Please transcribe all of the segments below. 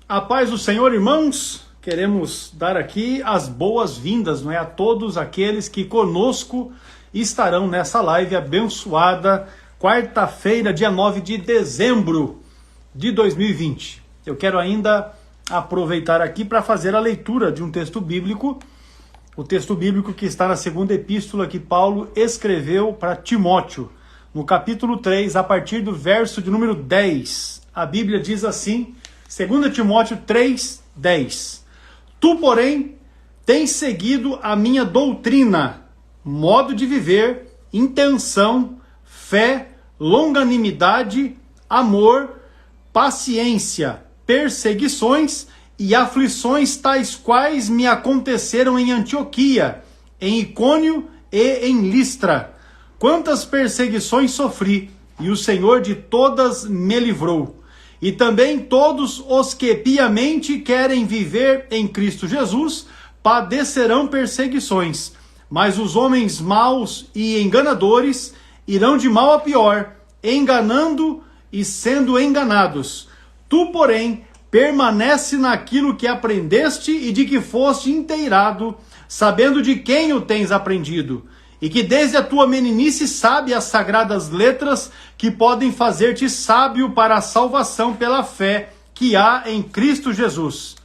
A paz do Senhor, irmãos, queremos dar aqui as boas-vindas, não é, a todos aqueles que conosco estarão nessa live abençoada, quarta-feira, dia 9 de dezembro de 2020. Eu quero ainda aproveitar aqui para fazer a leitura de um texto bíblico, o texto bíblico que está na segunda epístola que Paulo escreveu para Timóteo, no capítulo 3, a partir do verso de número 10. A Bíblia diz assim, 2 Timóteo 3:10. Tu, porém, tens seguido a minha doutrina, modo de viver, intenção, fé, longanimidade, amor, paciência, perseguições e aflições tais quais me aconteceram em Antioquia, em Icônio e em Listra. Quantas perseguições sofri, e o Senhor de todas me livrou. E também todos os que piamente querem viver em Cristo Jesus padecerão perseguições, mas os homens maus e enganadores irão de mal a pior, enganando e sendo enganados. Tu, porém, permanece naquilo que aprendeste e de que foste inteirado, sabendo de quem o tens aprendido, e que desde a tua meninice sabe as sagradas letras que podem fazer-te sábio para a salvação pela fé que há em Cristo Jesus.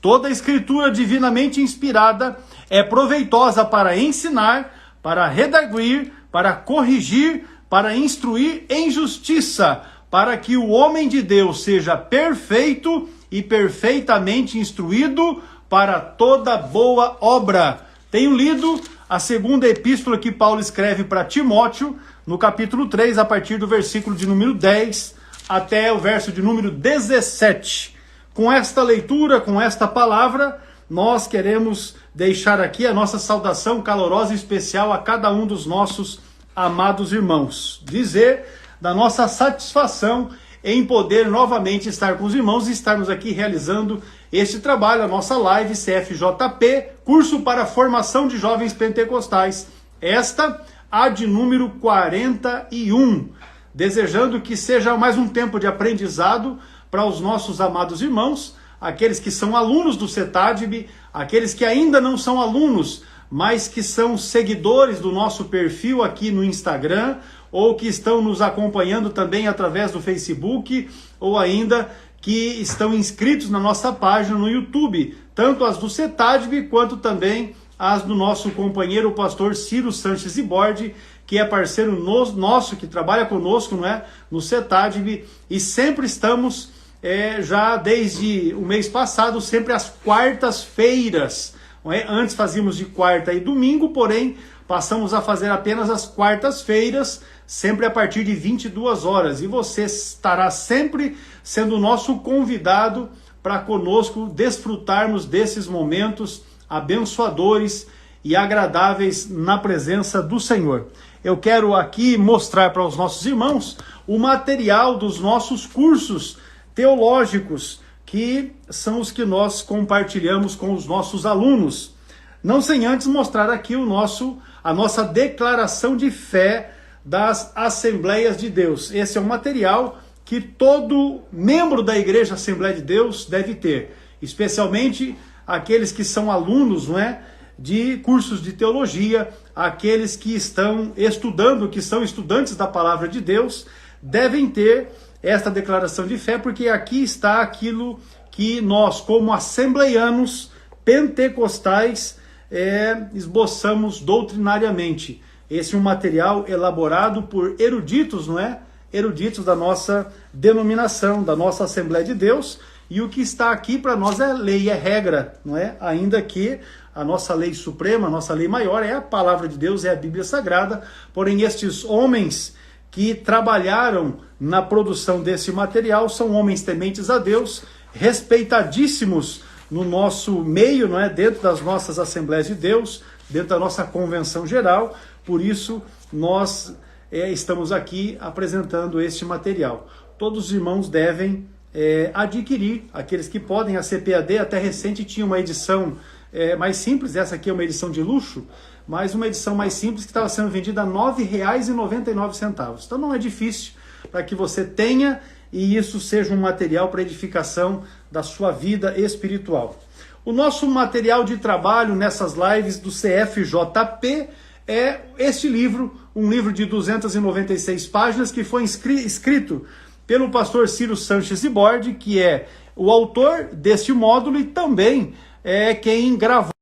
Toda a escritura divinamente inspirada é proveitosa para ensinar, para redarguir, para corrigir, para instruir em justiça, para que o homem de Deus seja perfeito e perfeitamente instruído para toda boa obra. Tenho lido a segunda epístola que Paulo escreve para Timóteo, no capítulo 3, a partir do versículo de número 10 até o verso de número 17. Com esta leitura, com esta palavra, nós queremos deixar aqui a nossa saudação calorosa e especial a cada um dos nossos amados irmãos. Dizer da nossa satisfação em poder novamente estar com os irmãos e estarmos aqui realizando este trabalho, a nossa live CFJP, curso para formação de jovens pentecostais. Esta, a de número 41. Desejando que seja mais um tempo de aprendizado para os nossos amados irmãos, aqueles que são alunos do CETADB, aqueles que ainda não são alunos, mas que são seguidores do nosso perfil aqui no Instagram, ou que estão nos acompanhando também através do Facebook, ou ainda que estão inscritos na nossa página no YouTube, tanto as do CETADB, quanto também as do nosso companheiro, o pastor Ciro Sanches Ibordi, que é parceiro nosso, que trabalha conosco, não é, no CETADB, e sempre estamos, já desde o mês passado, sempre às quartas-feiras. Antes fazíamos de quarta e domingo, porém passamos a fazer apenas as quartas-feiras, sempre a partir de 22 horas. E você estará sempre sendo o nosso convidado para conosco desfrutarmos desses momentos abençoadores e agradáveis na presença do Senhor. Eu quero aqui mostrar para os nossos irmãos o material dos nossos cursos teológicos, que são os que nós compartilhamos com os nossos alunos. Não sem antes mostrar aqui a nossa declaração de fé das Assembleias de Deus. Esse é um material que todo membro da Igreja Assembleia de Deus deve ter, especialmente aqueles que são alunos, não é, de cursos de teologia, aqueles que estão estudando, que são estudantes da Palavra de Deus, devem ter esta declaração de fé, porque aqui está aquilo que nós, como assembleianos pentecostais, esboçamos doutrinariamente. Esse é um material elaborado por eruditos, não é? Eruditos da nossa denominação, da nossa Assembleia de Deus, e o que está aqui para nós é lei, é regra, não é? Ainda que a nossa lei suprema, a nossa lei maior é a Palavra de Deus, é a Bíblia Sagrada, porém estes homens que trabalharam na produção desse material são homens tementes a Deus, respeitadíssimos no nosso meio, não é? Dentro das nossas Assembleias de Deus, dentro da nossa convenção geral. Por isso nós estamos aqui apresentando este material. Todos os irmãos devem adquirir, aqueles que podem. A CPAD até recente tinha uma edição mais simples, essa aqui é uma edição de luxo, mas uma edição mais simples que estava sendo vendida a R$ 9,99. Então não é difícil para que você tenha e isso seja um material para edificação da sua vida espiritual. O nosso material de trabalho nessas lives do CFJP é este livro, um livro de 296 páginas que foi escrito pelo pastor Ciro Sanches Iborde, que é o autor deste módulo e também é quem gravou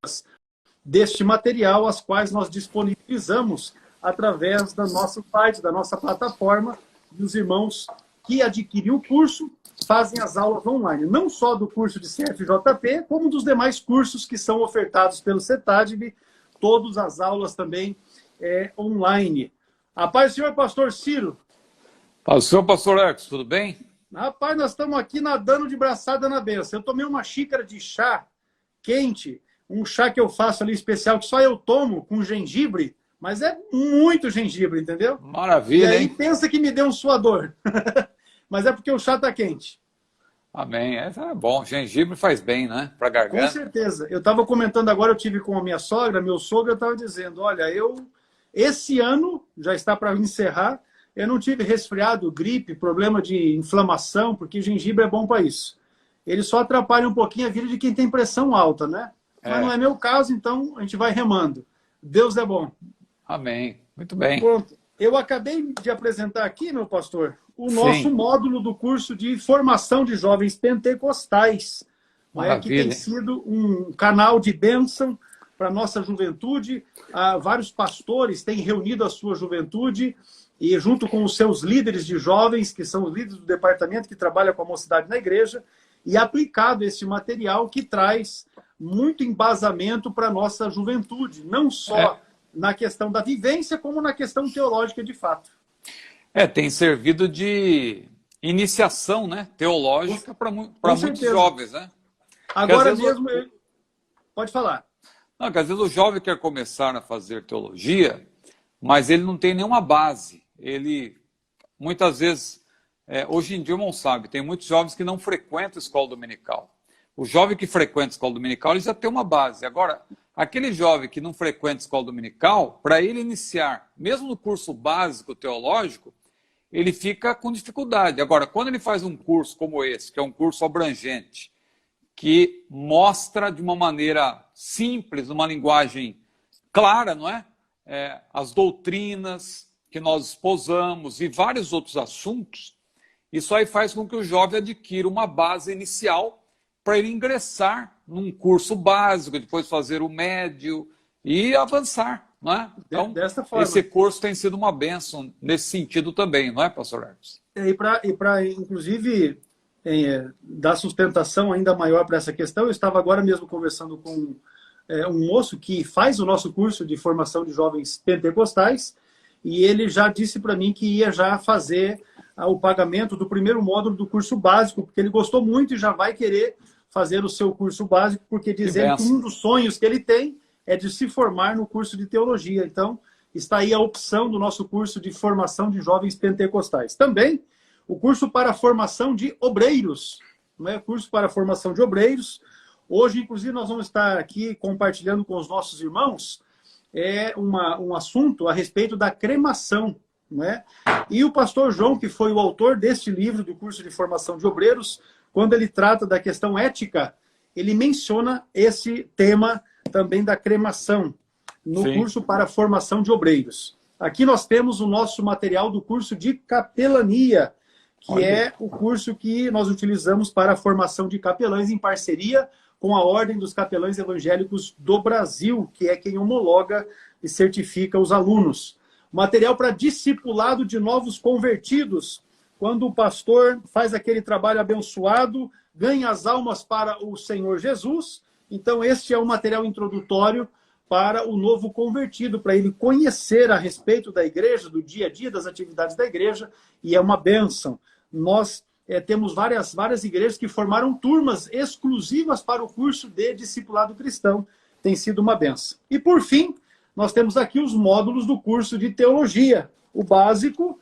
deste material, as quais nós disponibilizamos através da nossa site, da nossa plataforma, e os irmãos que adquirem o curso fazem as aulas online, não só do curso de CFJP, como dos demais cursos que são ofertados pelo CETADB, todas as aulas também online. A paz do Senhor, pastor Ciro. Paz do Senhor, pastor Ecos, tudo bem? Rapaz, nós estamos aqui nadando de braçada na benção. Eu tomei uma xícara de chá quente, um chá que eu faço ali especial, que só eu tomo, com gengibre, mas é muito gengibre, entendeu? Maravilha, e aí, hein? pensa que me deu um suador. Mas é porque o chá está quente. Amém. É bom. Gengibre faz bem, né? Para garganta. Com certeza. Eu estava comentando agora, eu tive com a minha sogra, meu sogro, eu estava dizendo, olha, esse ano, já está para encerrar, eu não tive resfriado, gripe, problema de inflamação, porque gengibre é bom para isso. Ele só atrapalha um pouquinho a vida de quem tem pressão alta, né? Mas não é meu caso, então a gente vai remando. Deus é bom. Amém. Muito bem. Pronto. Eu acabei de apresentar aqui, meu pastor, o nosso módulo do curso de formação de jovens pentecostais, que tem sido um canal de bênção para a nossa juventude. Vários pastores têm reunido a sua juventude e junto com os seus líderes de jovens, que são os líderes do departamento que trabalha com a mocidade na igreja, e aplicado esse material que traz muito embasamento para a nossa juventude, não só na questão da vivência, como na questão teológica de fato. Tem servido de iniciação, né, teológica para muitos jovens, né? Agora mesmo... Pode falar. Não, que às vezes o jovem quer começar a fazer teologia, mas ele não tem nenhuma base. Ele, muitas vezes, hoje em dia, o irmão sabe, tem muitos jovens que não frequentam a escola dominical. O jovem que frequenta a escola dominical, ele já tem uma base. Agora, aquele jovem que não frequenta a escola dominical, para ele iniciar, mesmo no curso básico teológico, ele fica com dificuldade. Agora, quando ele faz um curso como esse, que é um curso abrangente, que mostra de uma maneira simples, numa linguagem clara, não é? As doutrinas que nós esposamos e vários outros assuntos, isso aí faz com que o jovem adquira uma base inicial para ele ingressar num curso básico, depois fazer o médio e avançar, não é? Então, desta forma. Esse curso tem sido uma bênção nesse sentido também, não é, pastor Ecos? E para inclusive, dar sustentação ainda maior para essa questão, eu estava agora mesmo conversando com um moço que faz o nosso curso de formação de jovens pentecostais, e ele já disse para mim que ia já fazer o pagamento do primeiro módulo do curso básico, porque ele gostou muito e já vai querer fazer o seu curso básico, porque dizendo que um dos sonhos que ele tem é de se formar no curso de teologia. Então, está aí a opção do nosso curso de formação de jovens pentecostais. Também, o curso para a formação de obreiros, curso para a formação de obreiros. Hoje, inclusive, nós vamos estar aqui compartilhando com os nossos irmãos um assunto a respeito da cremação. E o pastor João, que foi o autor deste livro do curso de formação de obreiros, quando ele trata da questão ética, ele menciona esse tema também da cremação no curso para a formação de obreiros. Aqui nós temos o nosso material do curso de capelania, que é o curso que nós utilizamos para a formação de capelães em parceria com a Ordem dos Capelães Evangélicos do Brasil, que é quem homologa e certifica os alunos. Material para discipulado de novos convertidos, quando o pastor faz aquele trabalho abençoado, ganha as almas para o Senhor Jesus. Então, este é um material introdutório para o novo convertido, para ele conhecer a respeito da igreja, do dia a dia, das atividades da igreja, e é uma bênção. Nós temos várias igrejas que formaram turmas exclusivas para o curso de discipulado cristão. Tem sido uma bênção. E, por fim, nós temos aqui os módulos do curso de teologia. O básico,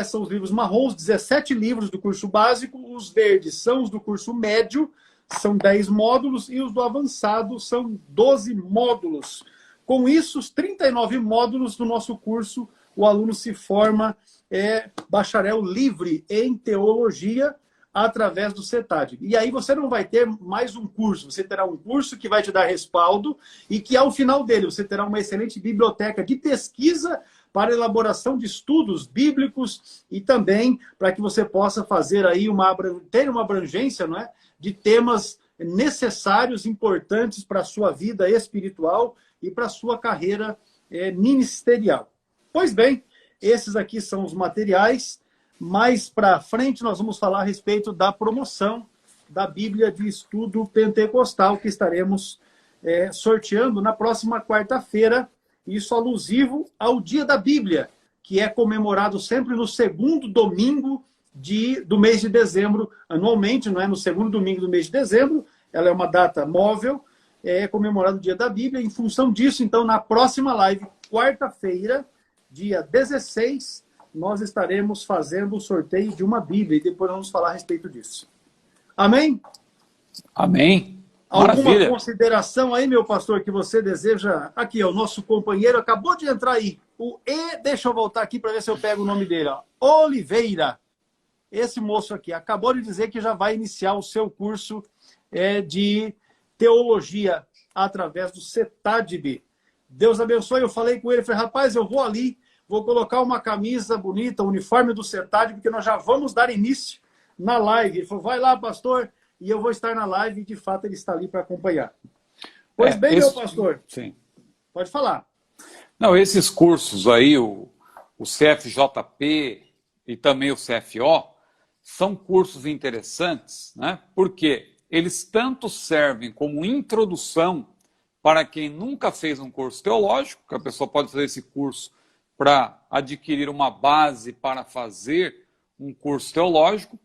são os livros marrons, 17 livros do curso básico, os verdes são os do curso médio, são 10 módulos, e os do avançado são 12 módulos. Com isso, os 39 módulos do nosso curso, o aluno se forma bacharel livre em teologia, através do CETAD. E aí você não vai ter mais um curso, você terá um curso que vai te dar respaldo e que ao final dele você terá uma excelente biblioteca de pesquisa para elaboração de estudos bíblicos e também para que você possa fazer aí ter uma abrangência, não é, de temas necessários, importantes para a sua vida espiritual e para a sua carreira ministerial. Pois bem, esses aqui são os materiais. Mais para frente nós vamos falar a respeito da promoção da Bíblia de Estudo Pentecostal que estaremos sorteando na próxima quarta-feira, isso alusivo ao Dia da Bíblia, que é comemorado sempre no segundo domingo do mês de dezembro, anualmente, não é? No segundo domingo do mês de dezembro, ela é uma data móvel, é comemorado o Dia da Bíblia. Em função disso, então, na próxima live, quarta-feira, dia 16, nós estaremos fazendo o sorteio de uma Bíblia e depois vamos falar a respeito disso. Amém? Amém. Alguma Maravilha. consideração aí, meu pastor, que você deseja? Aqui, ó, o nosso companheiro acabou de entrar aí. Deixa eu voltar aqui para ver se eu pego o nome dele. Ó. Oliveira. Esse moço aqui acabou de dizer que já vai iniciar o seu curso de teologia através do CETADB. Deus abençoe. Eu falei com ele, falei, rapaz, eu vou ali, vou colocar uma camisa bonita, um uniforme do CETADB, porque nós já vamos dar início na live. Ele falou, vai lá, pastor, e eu vou estar na live, e de fato ele está ali para acompanhar. Pois bem, meu pastor, sim. Pode falar. Não, esses cursos aí, o CFJP e também o CFO, são cursos interessantes, né? Porque eles tanto servem como introdução para quem nunca fez um curso teológico, que a pessoa pode fazer esse curso para adquirir uma base para fazer um curso teológico,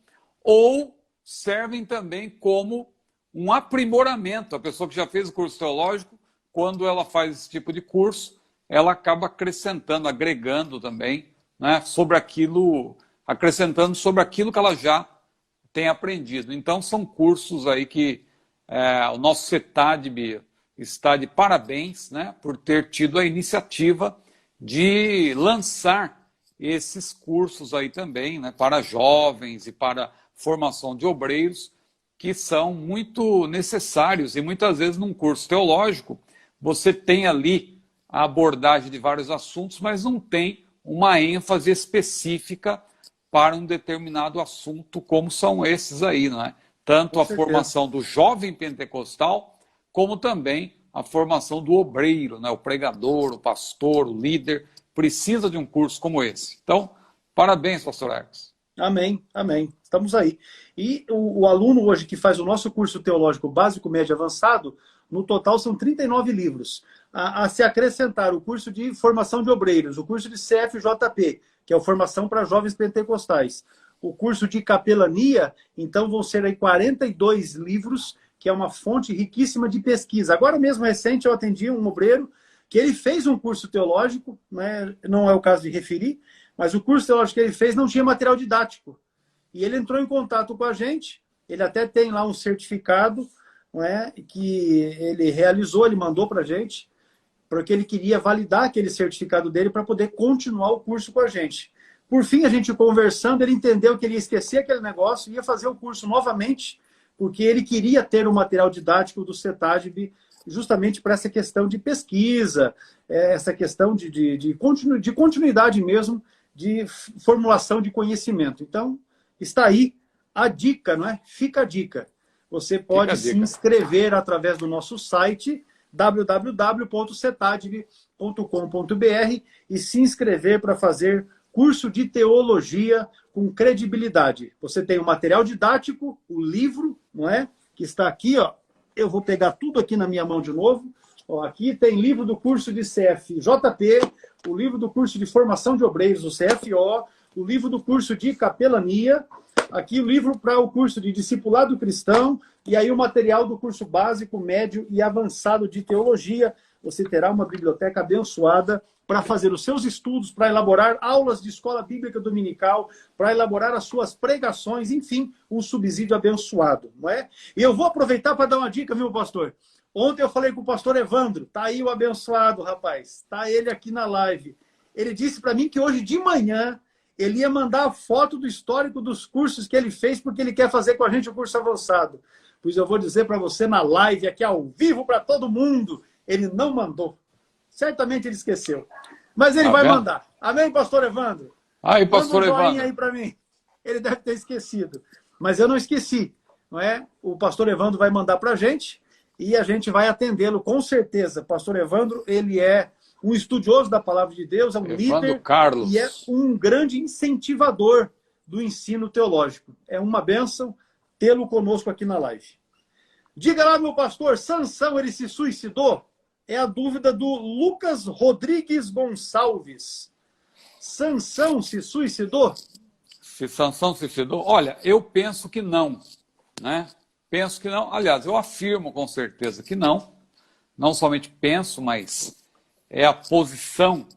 ou servem também como um aprimoramento. A pessoa que já fez o curso teológico, quando ela faz esse tipo de curso, ela acaba acrescentando, agregando também, né, acrescentando sobre aquilo que ela já tem aprendido. Então, são cursos aí que o nosso CETADB está de parabéns, né, por ter tido a iniciativa de lançar esses cursos aí também, né, para jovens e para formação de obreiros, que são muito necessários. E muitas vezes num curso teológico você tem ali a abordagem de vários assuntos, mas não tem uma ênfase específica para um determinado assunto, como são esses aí, não é? Tanto a formação do jovem pentecostal, como também a formação do obreiro, né? O pregador, o pastor, o líder, precisa de um curso como esse. Então, parabéns, pastor Ercos. Amém, amém. Estamos aí. E o aluno hoje que faz o nosso curso teológico básico, médio e avançado, no total são 39 livros. A se acrescentar o curso de formação de obreiros, o curso de CFJP, que é a formação para jovens pentecostais, o curso de capelania, então vão ser aí 42 livros, que é uma fonte riquíssima de pesquisa. Agora mesmo, recente, eu atendi um obreiro que ele fez um curso teológico, né? Não é o caso de referir, mas o curso teológico que ele fez não tinha material didático. E ele entrou em contato com a gente, ele até tem lá um certificado, não é, que ele realizou, ele mandou para a gente, porque ele queria validar aquele certificado dele para poder continuar o curso com a gente. Por fim, a gente conversando, ele entendeu que ele ia esquecer aquele negócio, ia fazer o curso novamente, porque ele queria ter o material didático do CETADB justamente para essa questão de pesquisa, essa questão de continuidade mesmo, de formulação de conhecimento. Então, está aí a dica, não é? Fica a dica. Você pode se inscrever através do nosso site www.cetadb.com.br e se inscrever para fazer curso de teologia com credibilidade. Você tem o material didático, o livro, não é? Que está aqui, ó. Eu vou pegar tudo aqui na minha mão de novo. Ó, aqui tem livro do curso de CFJP, o livro do curso de formação de obreiros, o CFO, o livro do curso de capelania, aqui o livro para o curso de discipulado cristão, e aí o material do curso básico, médio e avançado de teologia. Você terá uma biblioteca abençoada para fazer os seus estudos, para elaborar aulas de escola bíblica dominical, para elaborar as suas pregações, enfim, um subsídio abençoado, não é? E eu vou aproveitar para dar uma dica, viu, pastor? Ontem eu falei com o pastor Evandro, tá aí o abençoado, rapaz, tá ele aqui na live. Ele disse para mim que hoje de manhã Ele ia mandar a foto do histórico dos cursos que ele fez, porque ele quer fazer com a gente o curso avançado. Pois eu vou dizer para você na live, aqui ao vivo para todo mundo, ele não mandou. Certamente ele esqueceu. Mas ele vai mandar. Amém, pastor Evandro? Aí, pastor Manda um joinha Evandro. aí para mim. Ele deve ter esquecido. Mas eu não esqueci. Não é? O pastor Evandro vai mandar para a gente e a gente vai atendê-lo com certeza. Pastor Evandro, ele é um estudioso da palavra de Deus, é um líder Carlos. e é um grande incentivador do ensino teológico. É uma bênção tê-lo conosco aqui na live. Diga lá, meu pastor, Sansão, ele se suicidou? É a dúvida do Lucas Rodrigues Gonçalves. Sansão se suicidou? Se Sansão se suicidou? Olha, eu penso que não, né? Penso que não. Aliás, eu afirmo com certeza que não. Não somente penso, mas é a posição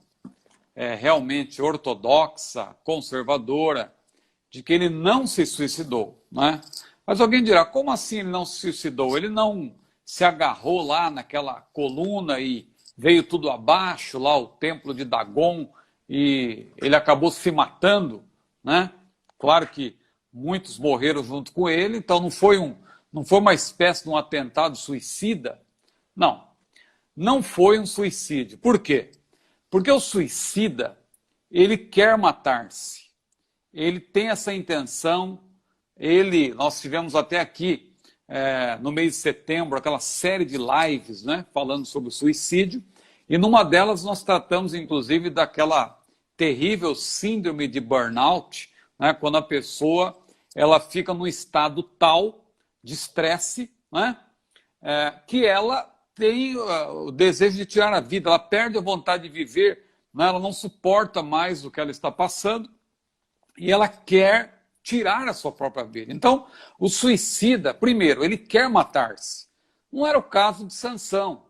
realmente ortodoxa, conservadora, de que ele não se suicidou, né? Mas alguém dirá, como assim ele não se suicidou? Ele não se agarrou lá naquela coluna e veio tudo abaixo, lá o templo de Dagon, e ele acabou se matando, né? Claro que muitos morreram junto com ele, então não foi uma espécie de um atentado suicida. Não, não foi um suicídio. Por quê? Porque o suicida, ele quer matar-se. Ele tem essa intenção. Nós tivemos até aqui, no mês de setembro, aquela série de lives, né, falando sobre o suicídio, e numa delas nós tratamos, inclusive, daquela terrível síndrome de burnout, né, quando a pessoa ela fica num estado tal de estresse, né, que ela tem o desejo de tirar a vida, ela perde a vontade de viver, né, ela não suporta mais o que ela está passando, e ela quer tirar a sua própria vida. Então, o suicida, primeiro, ele quer matar-se. Não era o caso de Sansão.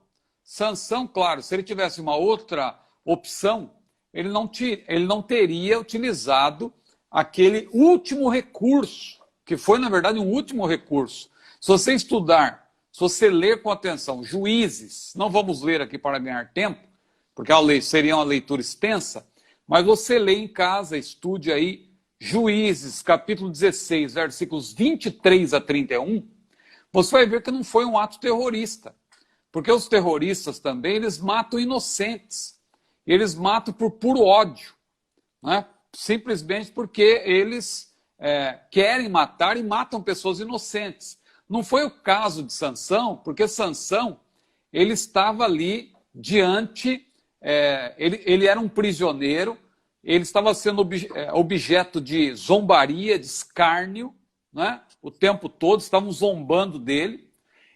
Sansão, claro, se ele tivesse uma outra opção, ele não teria utilizado aquele último recurso, que foi, na verdade, um último recurso. Se você estudar, se você ler com atenção, Juízes, não vamos ler aqui para ganhar tempo, porque seria uma leitura extensa, mas você lê em casa, estude aí, Juízes, capítulo 16, versículos 23 a 31, você vai ver que não foi um ato terrorista. Porque os terroristas também, eles matam inocentes. Eles matam por puro ódio, né? Simplesmente porque eles querem matar e matam pessoas inocentes. Não foi o caso de Sansão, porque Sansão, ele estava ali diante, ele era um prisioneiro, ele estava sendo objeto de zombaria, de escárnio, né? O tempo todo, estavam zombando dele.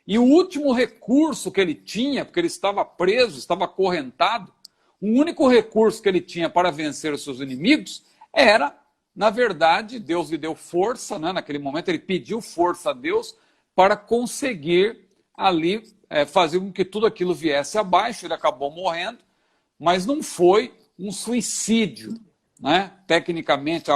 E o último recurso que ele tinha, porque ele estava preso, estava acorrentado, o único recurso que ele tinha para vencer os seus inimigos era, na verdade, Deus lhe deu força, né? Naquele momento ele pediu força a Deus para conseguir ali fazer com que tudo aquilo viesse abaixo, ele acabou morrendo, mas não foi um suicídio, né? Tecnicamente,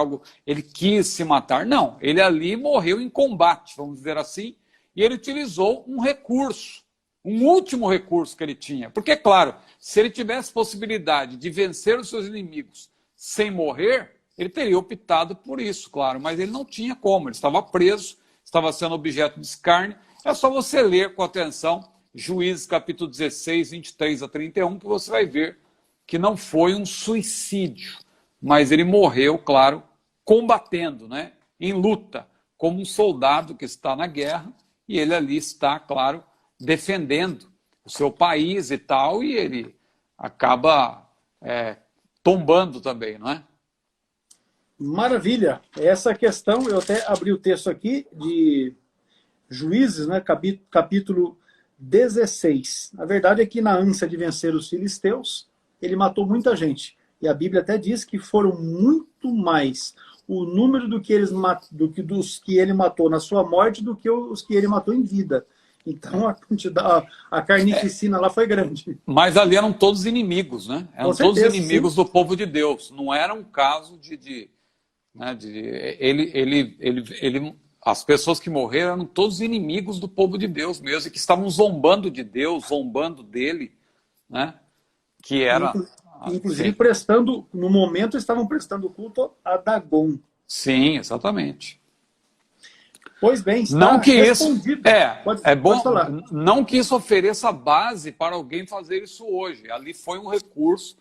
ele quis se matar. Não, ele ali morreu em combate, vamos dizer assim, e ele utilizou um recurso, um último recurso que ele tinha. Porque, claro, se ele tivesse possibilidade de vencer os seus inimigos sem morrer, ele teria optado por isso, claro, mas ele não tinha como, ele estava preso, estava sendo objeto de escárnio. É só você ler com atenção Juízes capítulo 16, 23 a 31, que você vai ver que não foi um suicídio, mas ele morreu, claro, combatendo, né, em luta, como um soldado que está na guerra, e ele ali está, claro, defendendo o seu país e tal, e ele acaba tombando também, não é? Maravilha. Essa questão, eu até abri o texto aqui de Juízes, né, capítulo 16. A verdade é que na ânsia de vencer os filisteus, ele matou muita gente. E a Bíblia até diz que foram muito mais o número dos que ele matou na sua morte do que os que ele matou em vida. Então a carnificina lá foi grande. Mas ali eram todos inimigos, né? Eram todos inimigos do povo de Deus. Não era um caso as pessoas que morreram eram todos inimigos do povo de Deus mesmo, e que estavam zombando de Deus, zombando dele, né? Que era Inclusive sim. prestando, no momento estavam prestando culto a Dagon. Sim, exatamente. Pois bem, Não está que isso respondido. é Pode bom, falar. não que isso ofereça base para alguém fazer isso hoje. Ali foi um recurso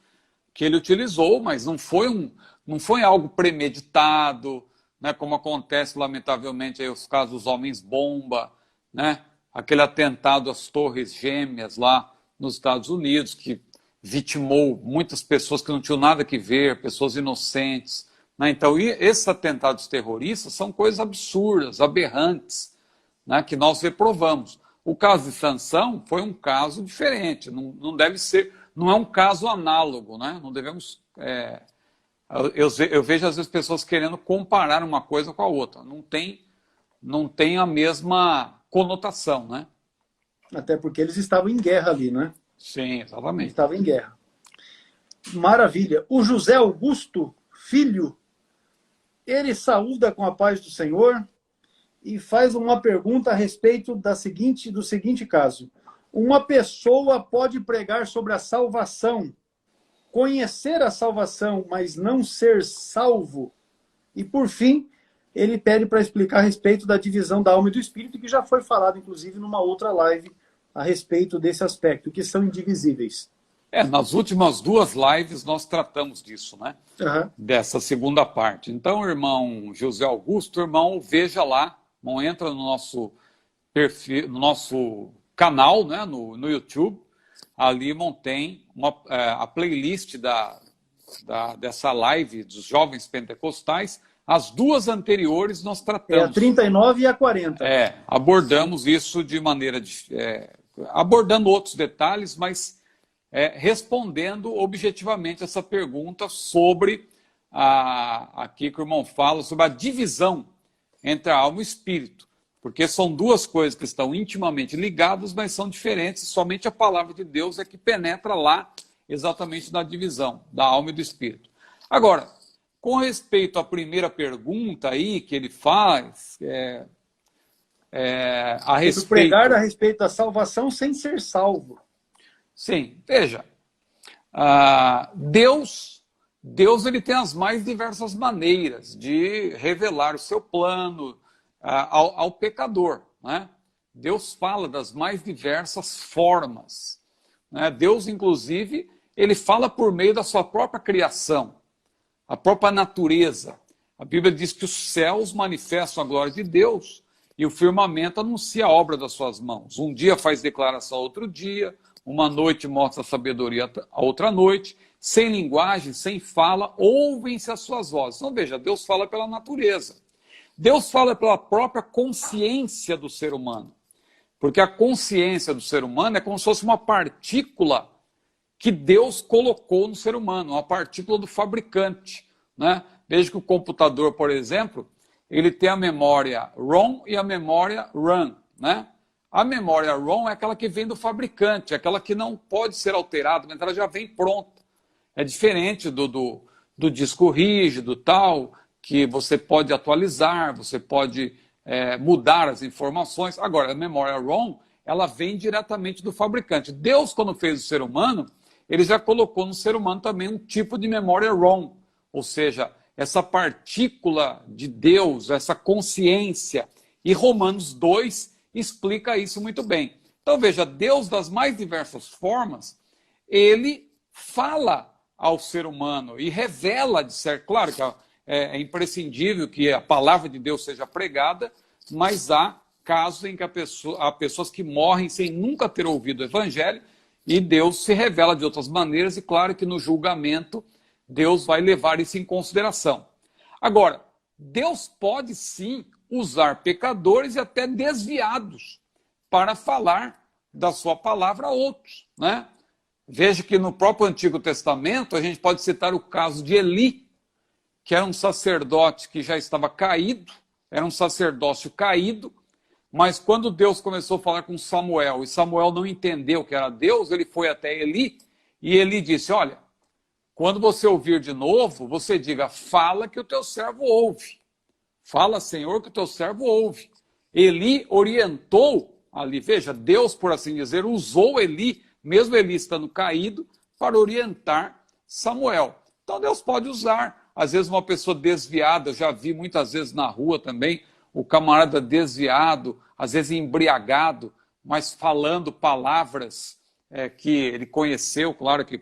que ele utilizou, mas não foi algo premeditado, né, como acontece lamentavelmente aí os casos dos homens bomba, né, aquele atentado às Torres Gêmeas lá nos Estados Unidos que vitimou muitas pessoas que não tinham nada que ver, pessoas inocentes, né? Então, esses atentados terroristas são coisas absurdas, aberrantes, né, que nós reprovamos. O caso de Sansão foi um caso diferente, não deve ser, não é um caso análogo, né? Não devemos. Eu vejo às vezes pessoas querendo comparar uma coisa com a outra. Não tem a mesma conotação, né? Até porque eles estavam em guerra ali, né? Sim, Eles exatamente. estavam em guerra. Maravilha. O José Augusto Filho, ele saúda com a paz do Senhor e faz uma pergunta a respeito do seguinte caso. Uma pessoa pode pregar sobre a salvação, conhecer a salvação, mas não ser salvo? E, por fim, ele pede para explicar a respeito da divisão da alma e do espírito, que já foi falado, inclusive, numa outra live a respeito desse aspecto, que são indivisíveis. Nas últimas 2 lives nós tratamos disso, né? Uhum. Dessa segunda parte. Então, irmão José Augusto, irmão, veja lá, irmão, entra no nosso perfil, no nosso canal, né, no YouTube. Ali, irmão, tem a playlist dessa live dos jovens pentecostais. As 2 anteriores nós tratamos. É a 39 e a 40. Abordamos isso de maneira abordando outros detalhes, mas respondendo objetivamente essa pergunta sobre aqui que o irmão fala, sobre a divisão entre a alma e o espírito. Porque são 2 coisas que estão intimamente ligadas, mas são diferentes. Somente a palavra de Deus é que penetra lá exatamente na divisão da alma e do espírito. Agora, com respeito à primeira pergunta aí que ele faz, a respeito... Pregar a respeito da salvação sem ser salvo. Sim, veja, Deus ele tem as mais diversas maneiras de revelar o seu plano ao pecador, né? Deus fala das mais diversas formas, né? Deus, inclusive, ele fala por meio da sua própria criação, a própria natureza. A Bíblia diz que os céus manifestam a glória de Deus e o firmamento anuncia a obra das suas mãos. Um dia faz declaração a outro dia, uma noite mostra a sabedoria a outra noite, sem linguagem, sem fala, ouvem-se as suas vozes. Então, veja, Deus fala pela natureza. Deus fala pela própria consciência do ser humano. Porque a consciência do ser humano é como se fosse uma partícula que Deus colocou no ser humano, uma partícula do fabricante, né? Veja que o computador, por exemplo, ele tem a memória ROM e a memória RAM, né? A memória ROM é aquela que vem do fabricante, é aquela que não pode ser alterada, mas ela já vem pronta. É diferente do disco rígido, tal, que você pode atualizar, você pode mudar as informações. Agora, a memória ROM, ela vem diretamente do fabricante. Deus, quando fez o ser humano, ele já colocou no ser humano também um tipo de memória ROM, ou seja, essa partícula de Deus, essa consciência. E Romanos 2 explica isso muito bem. Então veja, Deus das mais diversas formas, ele fala ao ser humano e revela, de ser, claro que é imprescindível que a palavra de Deus seja pregada, mas há casos em que há pessoas que morrem sem nunca ter ouvido o evangelho e Deus se revela de outras maneiras e claro que no julgamento Deus vai levar isso em consideração. Agora, Deus pode sim usar pecadores e até desviados para falar da sua palavra a outros, né? Veja que no próprio Antigo Testamento a gente pode citar o caso de Eli, que era um sacerdote que já estava caído, era um sacerdócio caído, mas quando Deus começou a falar com Samuel, e Samuel não entendeu que era Deus, ele foi até Eli, e Eli disse, olha, quando você ouvir de novo, você diga, fala que o teu servo ouve. Fala, Senhor, que o teu servo ouve. Eli orientou ali, veja, Deus, por assim dizer, usou Eli, mesmo Eli estando caído, para orientar Samuel. Então Deus pode usar, às vezes uma pessoa desviada, eu já vi muitas vezes na rua também, o camarada desviado, às vezes embriagado, mas falando palavras que ele conheceu, claro que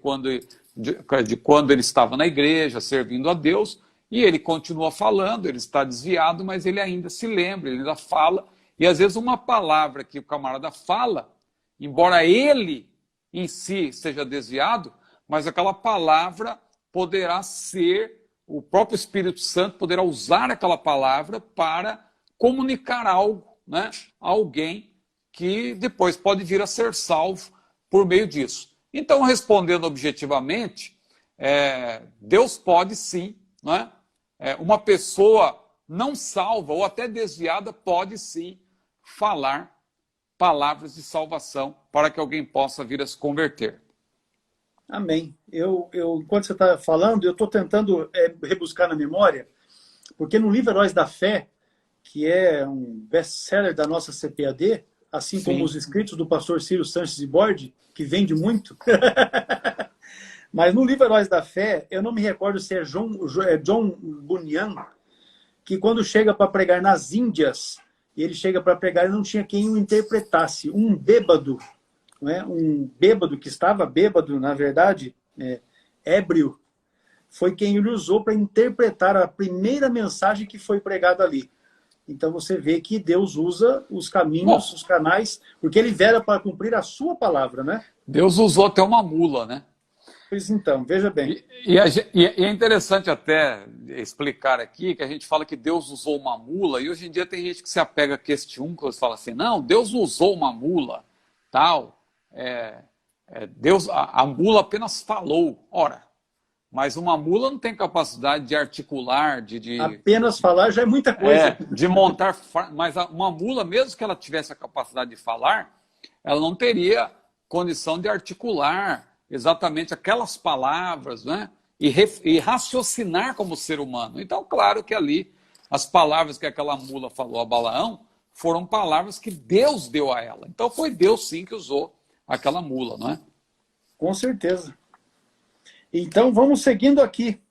de quando ele estava na igreja, servindo a Deus, e ele continua falando, ele está desviado, mas ele ainda se lembra, ele ainda fala, e às vezes uma palavra que o camarada fala, embora ele em si seja desviado, mas aquela palavra poderá ser, o próprio Espírito Santo poderá usar aquela palavra para comunicar algo, né, a alguém que depois pode vir a ser salvo por meio disso. Então, respondendo objetivamente, Deus pode sim, né, uma pessoa não salva ou até desviada pode sim falar palavras de salvação para que alguém possa vir a se converter. Amém. Enquanto você está falando, eu estou tentando rebuscar na memória, porque no livro Heróis da Fé, que é um best-seller da nossa CPAD, assim Sim. como os escritos do pastor Ciro Sanches de Bordi, que vende muito. Mas no livro Heróis da Fé, eu não me recordo se é John Bunyan, que quando chega para pregar nas Índias, ele chega para pregar e não tinha quem o interpretasse. Um bêbado, não é? Um bêbado que estava bêbado, na verdade, ébrio, foi quem ele usou para interpretar a primeira mensagem que foi pregada ali. Então você vê que Deus usa os caminhos, os canais, porque ele veio para cumprir a sua palavra, né? Deus usou até uma mula, né? Pois então, veja bem. E é interessante até explicar aqui que a gente fala que Deus usou uma mula, e hoje em dia tem gente que se apega a questiúnculos e fala assim, não, Deus usou uma mula, tal, Deus, a mula apenas falou. Ora, mas uma mula não tem capacidade de articular, apenas falar já é muita coisa. De montar, mas uma mula, mesmo que ela tivesse a capacidade de falar, ela não teria condição de articular exatamente aquelas palavras, né? E raciocinar como ser humano. Então, claro que ali, as palavras que aquela mula falou a Balaão foram palavras que Deus deu a ela. Então, foi Deus, sim, que usou aquela mula, não é? Com certeza. Então, vamos seguindo aqui.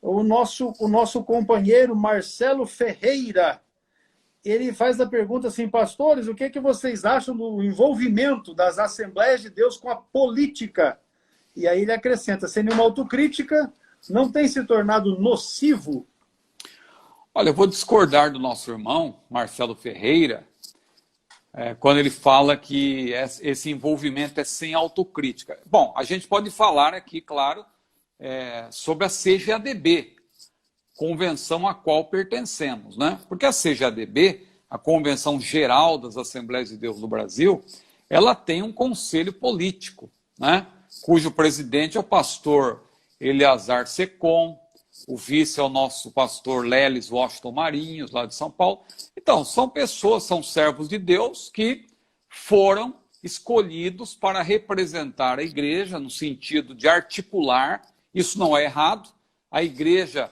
O nosso companheiro Marcelo Ferreira, ele faz a pergunta assim, pastores, o que vocês acham do envolvimento das Assembleias de Deus com a política? E aí ele acrescenta, sem nenhuma autocrítica, não tem se tornado nocivo? Olha, eu vou discordar do nosso irmão, Marcelo Ferreira, quando ele fala que esse envolvimento é sem autocrítica. Bom, a gente pode falar aqui, claro, sobre a CGADB, convenção a qual pertencemos, né? Porque a CGADB, a Convenção Geral das Assembleias de Deus do Brasil, ela tem um conselho político, né? Cujo presidente é o pastor Eleazar Secom, o vice é o nosso pastor Lelis Washington Marinhos, lá de São Paulo. Então, são pessoas, são servos de Deus que foram escolhidos para representar a igreja no sentido de articular. Isso não é errado. A igreja,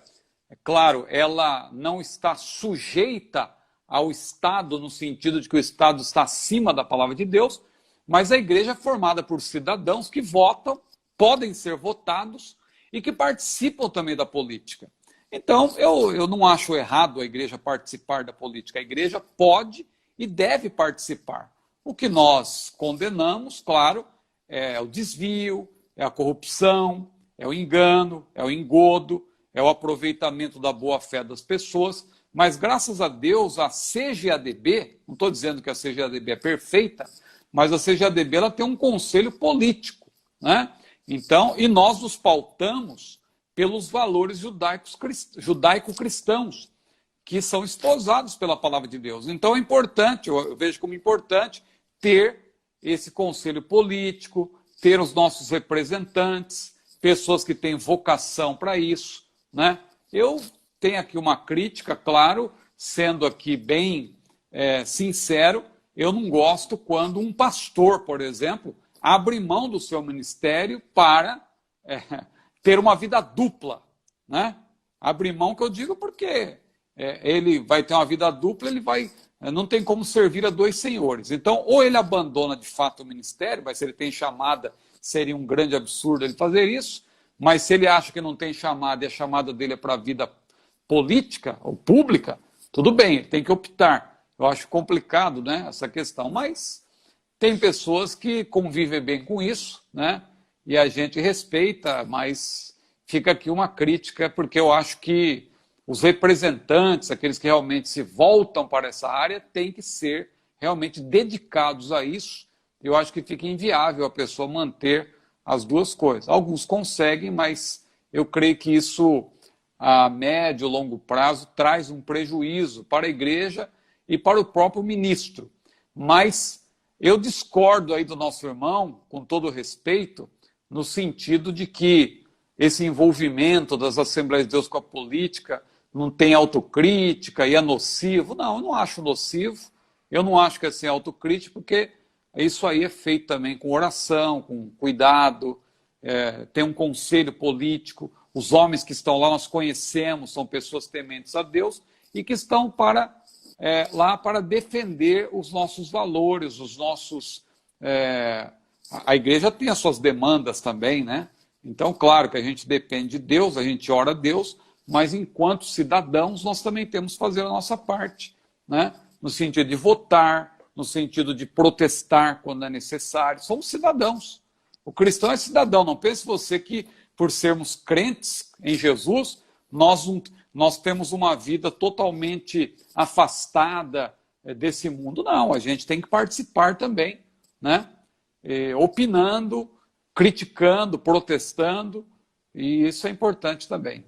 é claro, ela não está sujeita ao Estado no sentido de que o Estado está acima da palavra de Deus, mas a igreja é formada por cidadãos que votam, podem ser votados e que participam também da política. Então, eu não acho errado a igreja participar da política. A igreja pode e deve participar. O que nós condenamos, claro, é o desvio, é a corrupção, é o engano, é o engodo, é o aproveitamento da boa-fé das pessoas. Mas, graças a Deus, a CGADB, não estou dizendo que a CGADB é perfeita, mas a CGADB ela tem um conselho político, né? Então, e nós nos pautamos pelos valores judaico-cristãos, que são esposados pela palavra de Deus. Então é importante, eu vejo como importante, ter esse conselho político, ter os nossos representantes, pessoas que têm vocação para isso, né? Eu tenho aqui uma crítica, claro, sendo aqui bem sincero, eu não gosto quando um pastor, por exemplo, abre mão do seu ministério para ter uma vida dupla, né? Abre mão, que eu digo, porque ele vai ter uma vida dupla, ele não tem como servir a dois senhores. Então, ou ele abandona de fato o ministério, mas se ele tem chamada, seria um grande absurdo ele fazer isso, Mas se ele acha que não tem chamada e a chamada dele é para a vida política ou pública, tudo bem, ele tem que optar. Eu acho complicado, né, essa questão, mas tem pessoas que convivem bem com isso, né, e a gente respeita, mas fica aqui uma crítica, porque eu acho que os representantes, aqueles que realmente se voltam para essa área, têm que ser realmente dedicados a isso. Eu acho que fica inviável a pessoa manter as duas coisas. Alguns conseguem, mas eu creio que isso, a médio e longo prazo, traz um prejuízo para a igreja e para o próprio ministro. Mas eu discordo aí do nosso irmão, com todo respeito, no sentido de que esse envolvimento das Assembleias de Deus com a política não tem autocrítica e é nocivo. Não, eu não acho nocivo, eu não acho que é sem autocrítica, porque isso aí é feito também com oração, com cuidado, tem um conselho político, os homens que estão lá nós conhecemos, são pessoas tementes a Deus e que estão lá para defender os nossos valores, os nossos... A igreja tem as suas demandas também, né? Então, claro que a gente depende de Deus, a gente ora a Deus, mas enquanto cidadãos nós também temos que fazer a nossa parte, né? No sentido de votar, no sentido de protestar quando é necessário. Somos cidadãos. O cristão é cidadão. Não pense você que, por sermos crentes em Jesus, nós temos uma vida totalmente afastada desse mundo. Não, a gente tem que participar também, né? Opinando, criticando, protestando, e isso é importante também.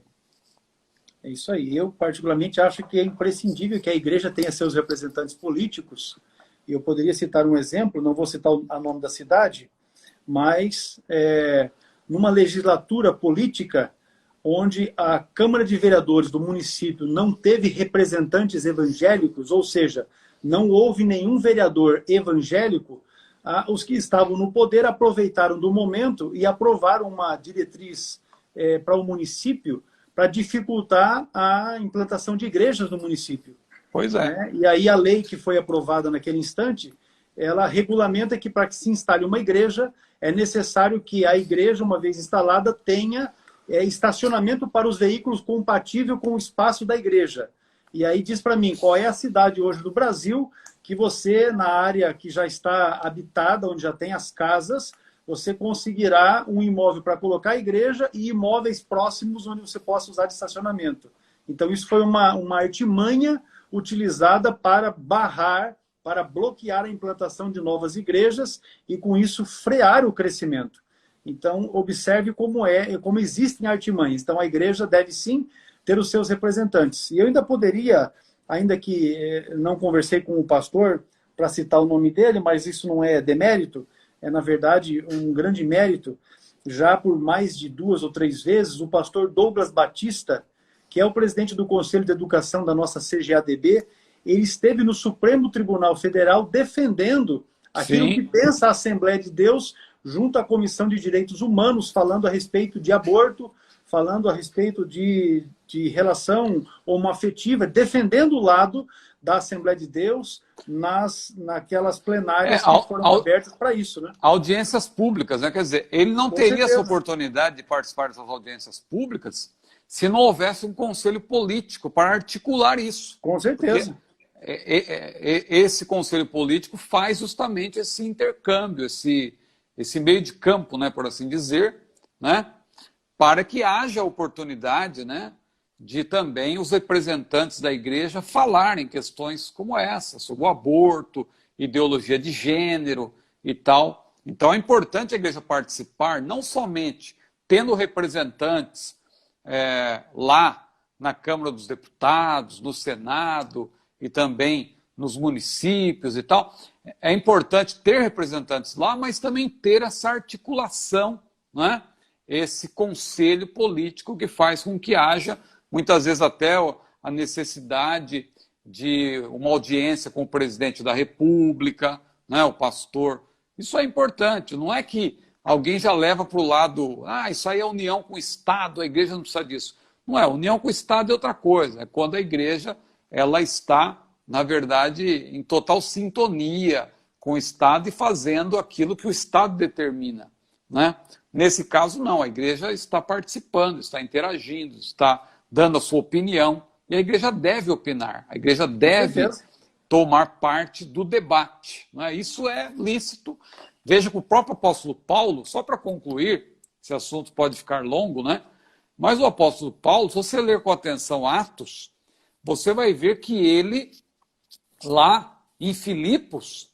É isso aí. Eu, particularmente, acho que é imprescindível que a igreja tenha seus representantes políticos. E eu poderia citar um exemplo, não vou citar o nome da cidade, mas numa legislatura política onde a Câmara de Vereadores do município não teve representantes evangélicos, ou seja, não houve nenhum vereador evangélico, os que estavam no poder aproveitaram do momento e aprovaram uma diretriz para o município para dificultar a implantação de igrejas no município. Pois é. Né? E aí a lei que foi aprovada naquele instante, ela regulamenta que para que se instale uma igreja, é necessário que a igreja, uma vez instalada, tenha estacionamento para os veículos compatível com o espaço da igreja. E aí diz para mim, qual é a cidade hoje do Brasil que você, na área que já está habitada, onde já tem as casas, você conseguirá um imóvel para colocar a igreja e imóveis próximos onde você possa usar de estacionamento. Então isso foi uma artimanha utilizada para barrar, para bloquear a implantação de novas igrejas e, com isso, frear o crescimento. Então, observe como existem artimanhas. Então, a igreja deve, sim, ter os seus representantes. E eu ainda poderia, ainda que não conversei com o pastor para citar o nome dele, mas isso não é demérito, é, na verdade, um grande mérito. Já por mais de 2 ou 3 vezes, o pastor Douglas Batista, que é o presidente do Conselho de Educação da nossa CGADB, ele esteve no Supremo Tribunal Federal defendendo aquilo que pensa a Assembleia de Deus junto à Comissão de Direitos Humanos, falando a respeito de aborto, falando a respeito de relação homoafetiva, defendendo o lado da Assembleia de Deus naquelas plenárias que foram abertas para isso. Né? Audiências públicas, né? Quer dizer, ele não teria essa oportunidade de participar dessas audiências públicas se não houvesse um conselho político para articular isso. Com certeza. Esse conselho político faz justamente esse intercâmbio, esse meio de campo, né, por assim dizer, né, para que haja oportunidade, né, de também os representantes da igreja falarem questões como essa, sobre o aborto, ideologia de gênero e tal. Então é importante a igreja participar, não somente tendo representantes lá na Câmara dos Deputados, no Senado e também nos municípios e tal. É importante ter representantes lá, mas também ter essa articulação, né? Esse conselho político que faz com que haja, muitas vezes até a necessidade de uma audiência com o presidente da República, né? O pastor. Isso é importante, não é que alguém já leva para o lado, isso aí é união com o Estado, a igreja não precisa disso. Não é, união com o Estado é outra coisa, é quando a igreja ela está, na verdade, em total sintonia com o Estado e fazendo aquilo que o Estado determina. né? Nesse caso, não. A igreja está participando, está interagindo, está dando a sua opinião. E a igreja deve opinar, a igreja deve tomar parte do debate, né? Isso é lícito. Veja que o próprio apóstolo Paulo, só para concluir, esse assunto pode ficar longo, né? Mas o apóstolo Paulo, se você ler com atenção Atos, você vai ver que ele, lá em Filipos,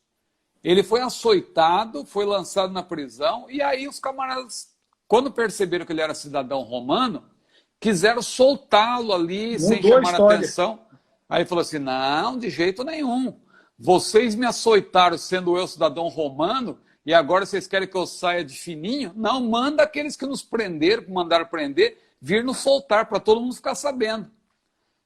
ele foi açoitado, foi lançado na prisão, e aí os camaradas, quando perceberam que ele era cidadão romano, quiseram soltá-lo ali, sem chamar a atenção. Aí ele falou assim, não, de jeito nenhum. Vocês me açoitaram sendo eu cidadão romano, e agora vocês querem que eu saia de fininho? Não, manda aqueles que nos prenderam, que mandaram prender, vir nos soltar, para todo mundo ficar sabendo.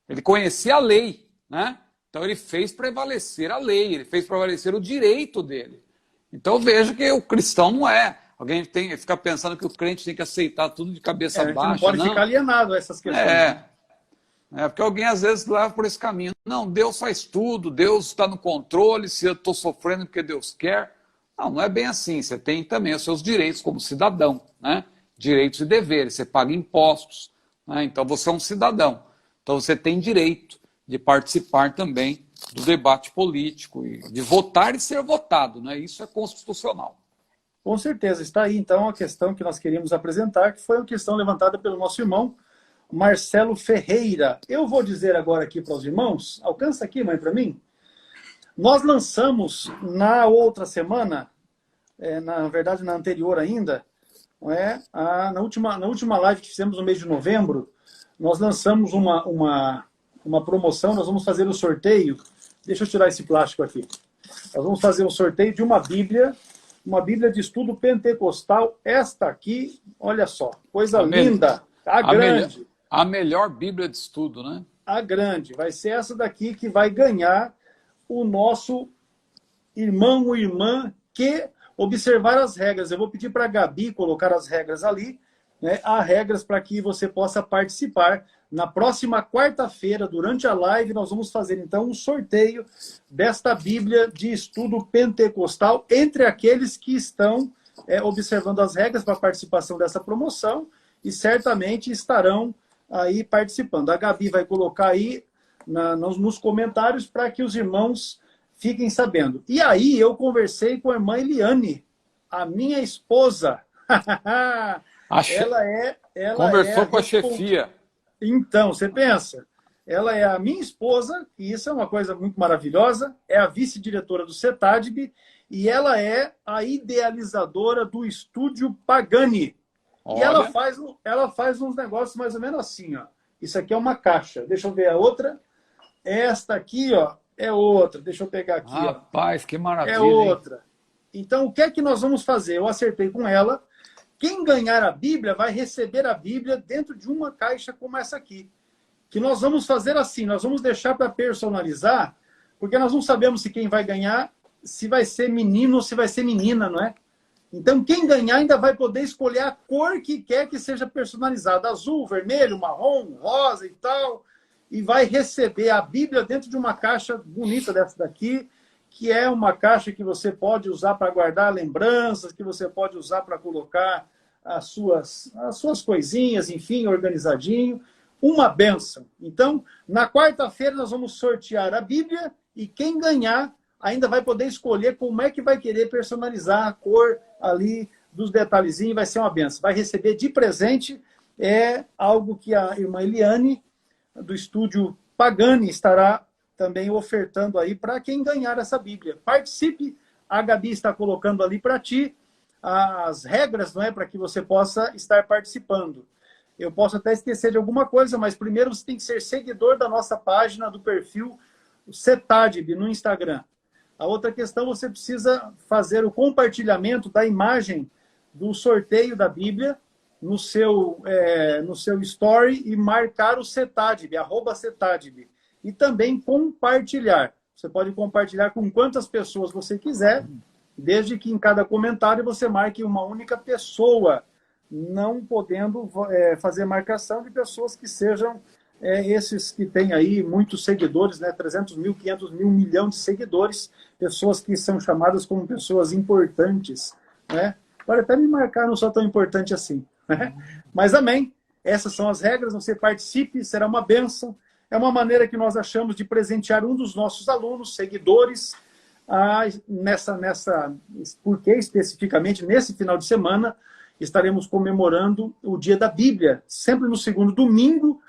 Ele conhecia a lei, né? Então ele fez prevalecer a lei, ele fez prevalecer o direito dele. Então veja que o cristão não é. Alguém fica pensando que o crente tem que aceitar tudo de cabeça baixa. Não pode ficar alienado a essas questões. Porque alguém às vezes leva por esse caminho. Não, Deus faz tudo, Deus está no controle, se eu estou sofrendo porque Deus quer. Não, não é bem assim. Você tem também os seus direitos como cidadão, né? Direitos e deveres, você paga impostos, né? Então você é um cidadão. Então você tem direito de participar também do debate político, e de votar e ser votado, né? Isso é constitucional. Com certeza, está aí então a questão que nós queríamos apresentar, que foi uma questão levantada pelo nosso irmão Marcelo Ferreira. Eu vou dizer agora aqui para os irmãos, alcança aqui, mãe, para mim. Nós lançamos na outra semana, na verdade na anterior ainda, na última live que fizemos no mês de novembro, nós lançamos uma promoção, nós vamos fazer o sorteio. Deixa eu tirar esse plástico aqui. Nós vamos fazer o sorteio de uma Bíblia de estudo pentecostal. Esta aqui, olha só, coisa linda, grande. A melhor Bíblia de estudo, né? A grande. Vai ser essa daqui que vai ganhar o nosso irmão ou irmã que observar as regras. Eu vou pedir para a Gabi colocar as regras ali, né? Há regras para que você possa participar. Na próxima quarta-feira, durante a live, nós vamos fazer, então, um sorteio desta Bíblia de estudo pentecostal entre aqueles que estão observando as regras para a participação dessa promoção e certamente estarão aí participando. A Gabi vai colocar aí nos comentários para que os irmãos fiquem sabendo. E aí eu conversei com a irmã Eliane, a minha esposa. Ela conversou com a chefia. Então, você pensa, ela é a minha esposa, e isso é uma coisa muito maravilhosa, é a vice-diretora do CETADB, e ela é a idealizadora do Estúdio Pagani. Olha. E ela faz uns negócios mais ou menos assim, ó. Isso aqui é uma caixa. Deixa eu ver a outra. Esta aqui, ó, é outra. Deixa eu pegar aqui. Rapaz, ó. Que maravilha. É outra. Hein? Então, o que é que nós vamos fazer? Eu acertei com ela. Quem ganhar a Bíblia vai receber a Bíblia dentro de uma caixa como essa aqui. Que nós vamos fazer assim, nós vamos deixar para personalizar, porque nós não sabemos se quem vai ganhar, se vai ser menino ou se vai ser menina, não é? Então, quem ganhar ainda vai poder escolher a cor que quer que seja personalizada. Azul, vermelho, marrom, rosa e tal. E vai receber a Bíblia dentro de uma caixa bonita dessa daqui, que é uma caixa que você pode usar para guardar lembranças, que você pode usar para colocar as suas coisinhas, enfim, organizadinho. Uma bênção. Então, na quarta-feira nós vamos sortear a Bíblia e quem ganhar ainda vai poder escolher como é que vai querer personalizar a cor ali dos detalhezinhos, vai ser uma bênção. Vai receber de presente, algo que a irmã Eliane, do Estúdio Pagani, estará também ofertando aí para quem ganhar essa Bíblia. Participe, a Gabi está colocando ali para ti as regras, não é, para que você possa estar participando. Eu posso até esquecer de alguma coisa, mas primeiro você tem que ser seguidor da nossa página, do perfil CETADB no Instagram. A outra questão, você precisa fazer o compartilhamento da imagem do sorteio da Bíblia no seu story e marcar o CETADB, @CETADB. E também compartilhar. Você pode compartilhar com quantas pessoas você quiser, desde que em cada comentário você marque uma única pessoa, não podendo fazer marcação de pessoas que sejam esses que têm aí muitos seguidores, né? 300 mil, 500 mil, 1 milhão de seguidores, pessoas que são chamadas como pessoas importantes, né? Pode até me marcar, não sou tão importante assim. Né? Mas amém. Essas são as regras, você participe, será uma bênção. É uma maneira que nós achamos de presentear um dos nossos alunos, seguidores, porque especificamente nesse final de semana estaremos comemorando o Dia da Bíblia, sempre no segundo domingo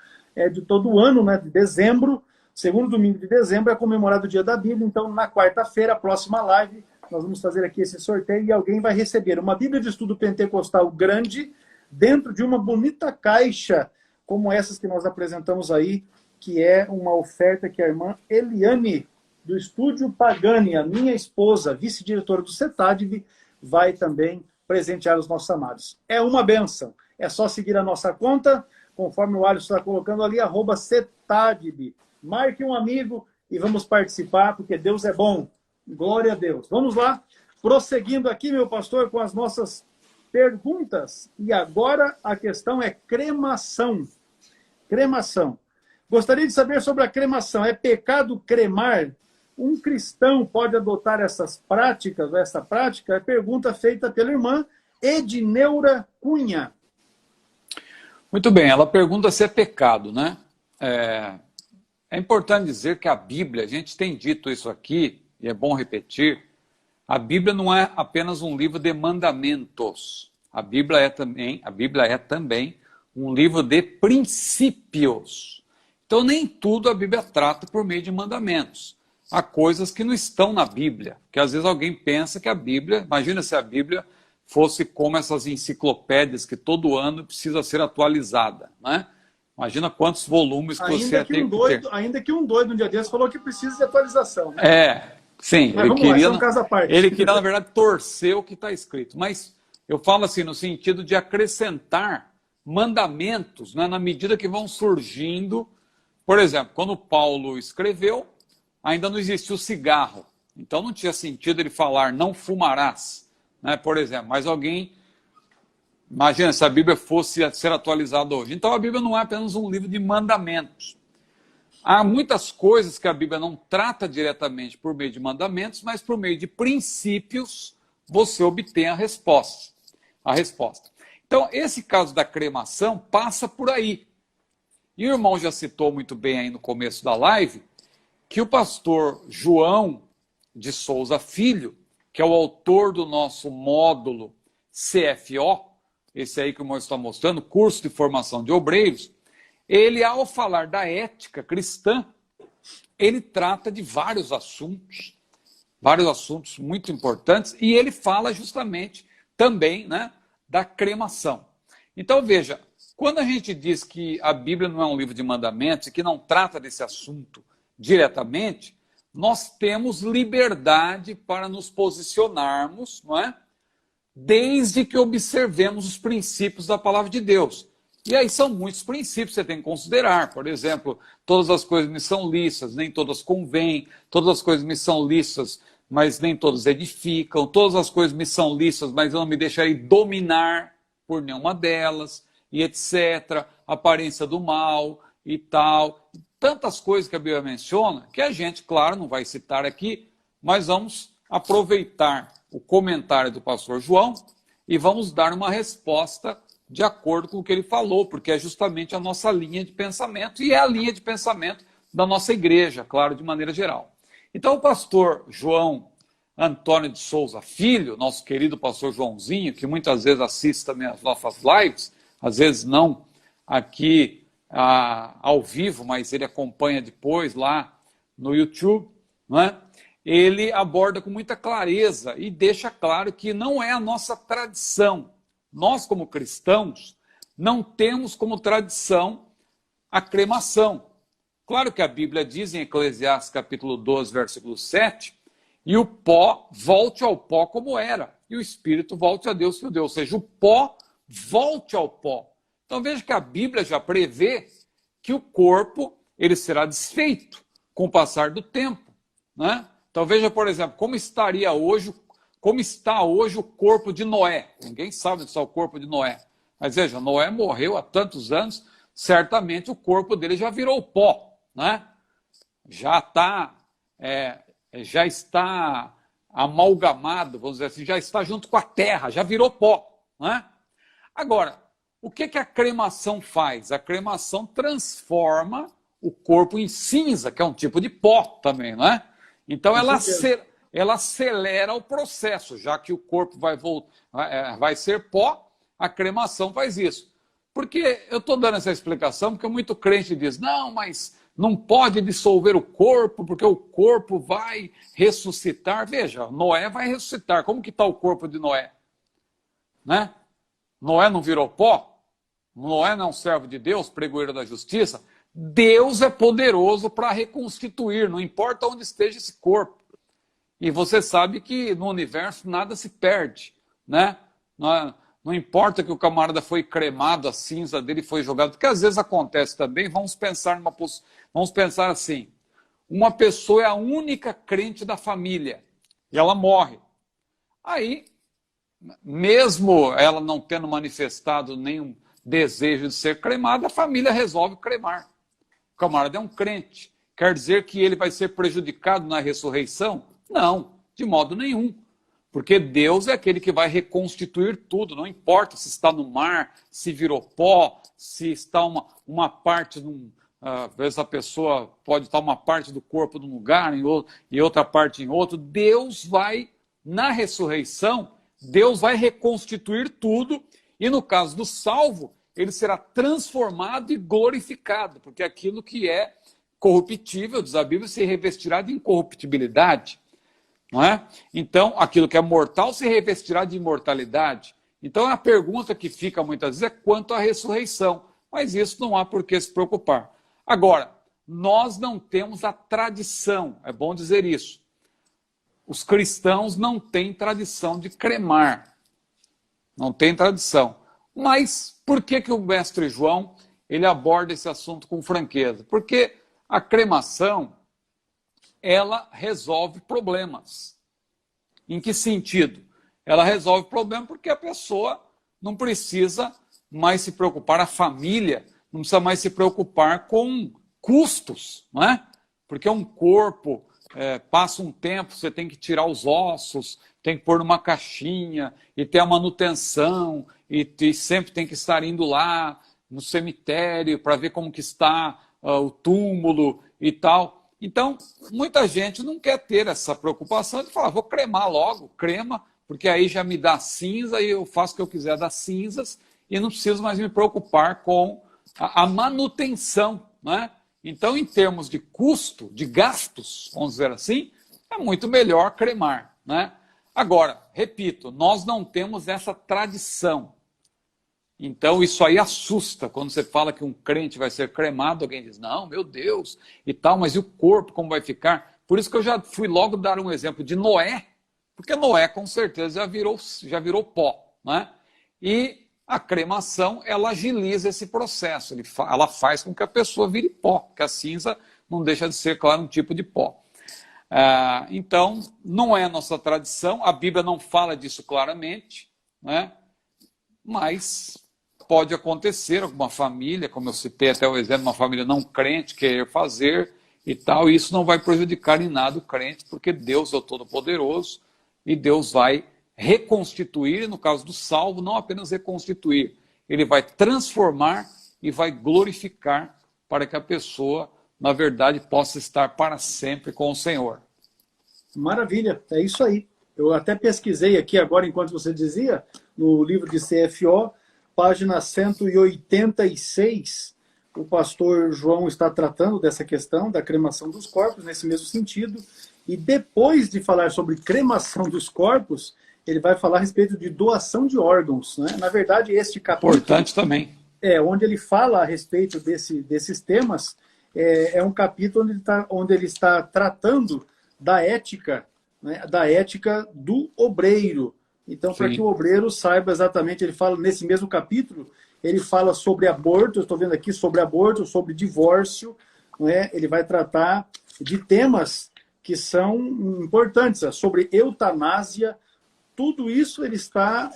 de todo o ano, né, de dezembro. Segundo domingo de dezembro é comemorado o Dia da Bíblia, então na quarta-feira, a próxima live, nós vamos fazer aqui esse sorteio e alguém vai receber uma Bíblia de Estudo Pentecostal grande dentro de uma bonita caixa, como essas que nós apresentamos aí, que é uma oferta que a irmã Eliane, do Estúdio Pagani, a minha esposa, vice-diretora do CETADV, vai também presentear os nossos amados. É uma benção. É só seguir a nossa conta, conforme o Alisson está colocando ali, @CETADV. Marque um amigo e vamos participar, porque Deus é bom. Glória a Deus. Vamos lá, prosseguindo aqui, meu pastor, com as nossas perguntas. E agora a questão é cremação. Cremação. Gostaria de saber sobre a cremação. É pecado cremar? Um cristão pode adotar essas práticas, essa prática? É pergunta feita pela irmã Edneura Cunha. Muito bem, ela pergunta se é pecado, né? É importante dizer que a Bíblia, a gente tem dito isso aqui, e é bom repetir, a Bíblia não é apenas um livro de mandamentos. A Bíblia é também um livro de princípios. Então nem tudo a Bíblia trata por meio de mandamentos. Há coisas que não estão na Bíblia, que às vezes alguém pensa que a Bíblia, imagina se a Bíblia fosse como essas enciclopédias que todo ano precisa ser atualizada, né? Imagina quantos volumes que você tem que ter. Ainda que um doido um dia desses falou que precisa de atualização, né? Sim. Mas vamos lá, isso é um caso à parte. Ele queria, na verdade, torcer o que está escrito. Mas eu falo assim, no sentido de acrescentar mandamentos, né, na medida que vão surgindo. Por exemplo, quando Paulo escreveu, ainda não existia o cigarro. Então não tinha sentido ele falar, não fumarás, né, por exemplo. Mas alguém... Imagina se a Bíblia fosse ser atualizada hoje. Então a Bíblia não é apenas um livro de mandamentos. Há muitas coisas que a Bíblia não trata diretamente por meio de mandamentos, mas por meio de princípios você obtém a resposta. Então esse caso da cremação passa por aí. E o irmão já citou muito bem aí no começo da live que o pastor João de Souza Filho, que é o autor do nosso módulo CFO, esse aí que o irmão está mostrando, curso de formação de obreiros, ele, ao falar da ética cristã, ele trata de vários assuntos muito importantes, e ele fala justamente também, né, da cremação. Então, veja, quando a gente diz que a Bíblia não é um livro de mandamentos e que não trata desse assunto diretamente, nós temos liberdade para nos posicionarmos, não é? Desde que observemos os princípios da palavra de Deus. E aí são muitos princípios que você tem que considerar. Por exemplo, todas as coisas me são lícitas, nem todas convêm. Todas as coisas me são lícitas, mas nem todas edificam. Todas as coisas me são lícitas, mas eu não me deixarei dominar por nenhuma delas, e etc. Aparência do mal e tal. Tantas coisas que a Bíblia menciona, que a gente, claro, não vai citar aqui, mas vamos aproveitar o comentário do pastor João e vamos dar uma resposta de acordo com o que ele falou, porque é justamente a nossa linha de pensamento e é a linha de pensamento da nossa igreja, claro, de maneira geral. Então o pastor João Antônio de Souza Filho, nosso querido pastor Joãozinho, que muitas vezes assiste também as nossas lives, às vezes não aqui ao vivo, mas ele acompanha depois lá no YouTube, não é? Ele aborda com muita clareza e deixa claro que não é a nossa tradição. Nós, como cristãos, não temos como tradição a cremação. Claro que a Bíblia diz em Eclesiastes capítulo 12, versículo 7, e o pó volte ao pó como era, e o espírito volte a Deus que o deu. Ou seja, o pó volte ao pó. Então veja que a Bíblia já prevê que o corpo ele será desfeito com o passar do tempo, né? Então veja, por exemplo, como está hoje o corpo de Noé. Ninguém sabe onde está o corpo de Noé. Mas veja, Noé morreu há tantos anos, certamente o corpo dele já virou pó, né? Já está amalgamado, vamos dizer assim, já está junto com a terra, já virou pó. Não é? Agora, o que a cremação faz? A cremação transforma o corpo em cinza, que é um tipo de pó também, não é? Então ela acelera o processo, já que o corpo vai ser pó, a cremação faz isso. Porque eu estou dando essa explicação porque muito crente diz, não, mas não pode dissolver o corpo, porque o corpo vai ressuscitar. Veja, Noé vai ressuscitar. Como que está o corpo de Noé? Né? Noé não virou pó? Noé não é um servo de Deus, pregoeiro da justiça? Deus é poderoso para reconstituir, não importa onde esteja esse corpo. E você sabe que no universo nada se perde, né? Não importa que o camarada foi cremado, a cinza dele foi jogada, porque às vezes acontece também, vamos pensar assim, uma pessoa é a única crente da família, e ela morre. Aí, mesmo ela não tendo manifestado nenhum desejo de ser cremada, a família resolve cremar. O camarada é um crente. Quer dizer que ele vai ser prejudicado na ressurreição? Não, de modo nenhum. Porque Deus é aquele que vai reconstituir tudo. Não importa se está no mar, se virou pó, se está uma parte... Às vezes a pessoa pode estar uma parte do corpo num lugar e outra parte em outro. Deus vai, na ressurreição, Deus vai reconstituir tudo. E no caso do salvo, ele será transformado e glorificado. Porque aquilo que é corruptível, diz a Bíblia, se revestirá de incorruptibilidade. Não é? Então, aquilo que é mortal se revestirá de imortalidade. Então, a pergunta que fica muitas vezes é quanto à ressurreição. Mas isso não há por que se preocupar. Agora, nós não temos a tradição, é bom dizer isso. Os cristãos não têm tradição de cremar. Não tem tradição. Mas por que o mestre João ele aborda esse assunto com franqueza? Porque a cremação, ela resolve problemas. Em que sentido? Ela resolve problema porque a pessoa não precisa mais se preocupar, a família não precisa mais se preocupar com custos, não é? Porque um corpo, passa um tempo, você tem que tirar os ossos, tem que pôr numa caixinha, e ter a manutenção, e sempre tem que estar indo lá no cemitério para ver como que está o túmulo e tal. Então, muita gente não quer ter essa preocupação de falar, vou cremar logo, crema, porque aí já me dá cinza e eu faço o que eu quiser das cinzas e não preciso mais me preocupar com a manutenção, né? Então, em termos de custo, de gastos, vamos dizer assim, é muito melhor cremar, né? Agora, repito, nós não temos essa tradição. Então, isso aí assusta. Quando você fala que um crente vai ser cremado, alguém diz, não, meu Deus, e tal, mas e o corpo, como vai ficar? Por isso que eu já fui logo dar um exemplo de Noé, porque Noé, com certeza, já virou pó, né? E a cremação, ela agiliza esse processo, ela faz com que a pessoa vire pó, que a cinza não deixa de ser, claro, um tipo de pó. Então, não é a nossa tradição, a Bíblia não fala disso claramente, né? Mas pode acontecer alguma família, como eu citei até o exemplo, uma família não crente querer fazer e tal, e isso não vai prejudicar em nada o crente, porque Deus é o Todo-Poderoso e Deus vai reconstituir, no caso do salvo, não apenas reconstituir, ele vai transformar e vai glorificar para que a pessoa, na verdade, possa estar para sempre com o Senhor. Maravilha, é isso aí. Eu até pesquisei aqui agora, enquanto você dizia, no livro de CFO, página 186, o pastor João está tratando dessa questão da cremação dos corpos, nesse mesmo sentido, e depois de falar sobre cremação dos corpos, ele vai falar a respeito de doação de órgãos, né? Na verdade, este capítulo... Importante também. Onde ele fala a respeito desses temas, é um capítulo onde ele está tratando da ética, né? Da ética do obreiro. Então, para que o obreiro saiba exatamente, ele fala nesse mesmo capítulo, ele fala sobre aborto, eu estou vendo aqui sobre aborto, sobre divórcio, né? Ele vai tratar de temas que são importantes, sobre eutanásia. Tudo isso ele está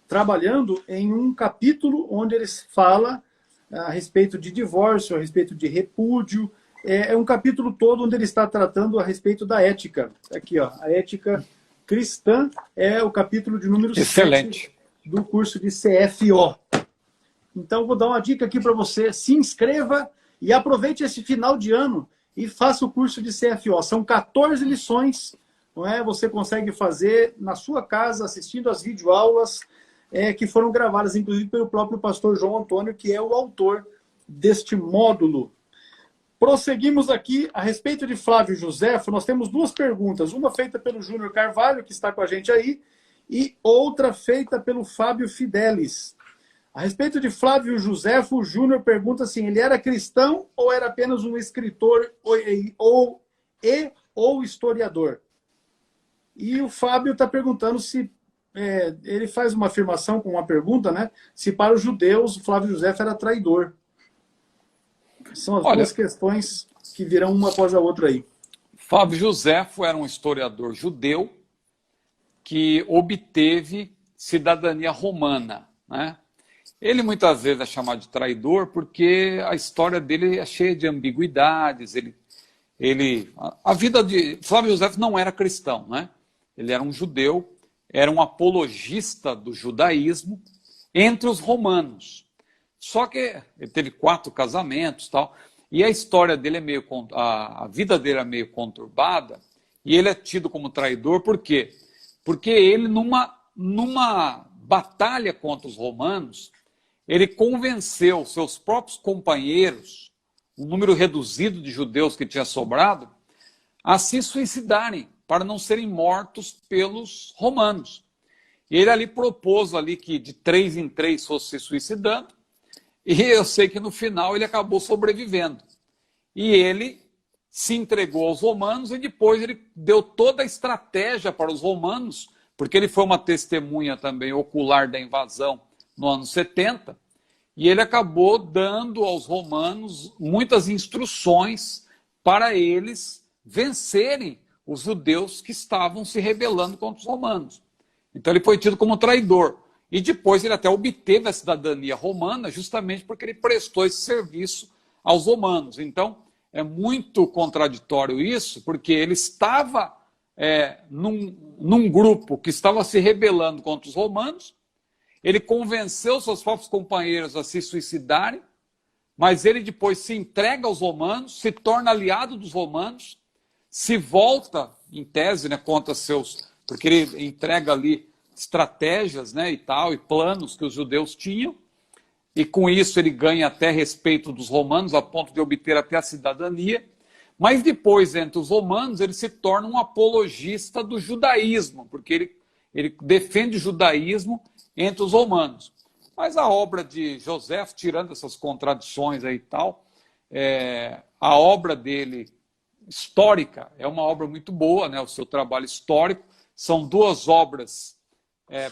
trabalhando em um capítulo onde ele fala a respeito de divórcio, a respeito de repúdio, é um capítulo todo onde ele está tratando a respeito da ética. Aqui, ó, a ética cristã é o capítulo de número Excelente. 7 do curso de CFO. Então, vou dar uma dica aqui para você. Se inscreva e aproveite esse final de ano e faça o curso de CFO. São 14 lições, não é? Você consegue fazer na sua casa, assistindo às videoaulas que foram gravadas, inclusive, pelo próprio pastor João Antônio, que é o autor deste módulo. Prosseguimos aqui a respeito de Flávio Josefo. Nós temos duas perguntas, uma feita pelo Júnior Carvalho, que está com a gente aí, e outra feita pelo Fábio Fidelis. A respeito de Flávio Josefo, o Júnior pergunta assim, ele era cristão ou era apenas um escritor ou historiador? E o Fábio está perguntando se, ele faz uma afirmação com uma pergunta, né? Se para os judeus Flávio Josefo era traidor. São as duas questões que virão uma após a outra aí. Flávio Josefo era um historiador judeu que obteve cidadania romana, né? Ele muitas vezes é chamado de traidor porque a história dele é cheia de ambiguidades. A vida de Flávio Josefo não era cristão, né? Ele era um judeu, era um apologista do judaísmo entre os romanos. Só que ele teve 4 casamentos, tal, e a história dele a vida dele é meio conturbada, e ele é tido como traidor por quê? Porque ele numa batalha contra os romanos, ele convenceu seus próprios companheiros, um número reduzido de judeus que tinha sobrado, a se suicidarem, para não serem mortos pelos romanos. E ele ali propôs ali que de 3 em 3 fosse se suicidando, e eu sei que no final ele acabou sobrevivendo. E ele se entregou aos romanos e depois ele deu toda a estratégia para os romanos, porque ele foi uma testemunha também ocular da invasão no ano 70, e ele acabou dando aos romanos muitas instruções para eles vencerem os judeus que estavam se rebelando contra os romanos. Então ele foi tido como traidor. E depois ele até obteve a cidadania romana justamente porque ele prestou esse serviço aos romanos. Então é muito contraditório isso, porque ele estava num grupo que estava se rebelando contra os romanos, ele convenceu seus próprios companheiros a se suicidarem, mas ele depois se entrega aos romanos, se torna aliado dos romanos, se volta, em tese, né, contra seus... porque ele entrega ali estratégias, né, e tal, e planos que os judeus tinham, e com isso ele ganha até respeito dos romanos, a ponto de obter até a cidadania, mas depois, entre os romanos, ele se torna um apologista do judaísmo, porque ele defende o judaísmo entre os romanos. Mas a obra de José, tirando essas contradições aí e tal, a obra dele histórica é uma obra muito boa, né, o seu trabalho histórico, são 2 obras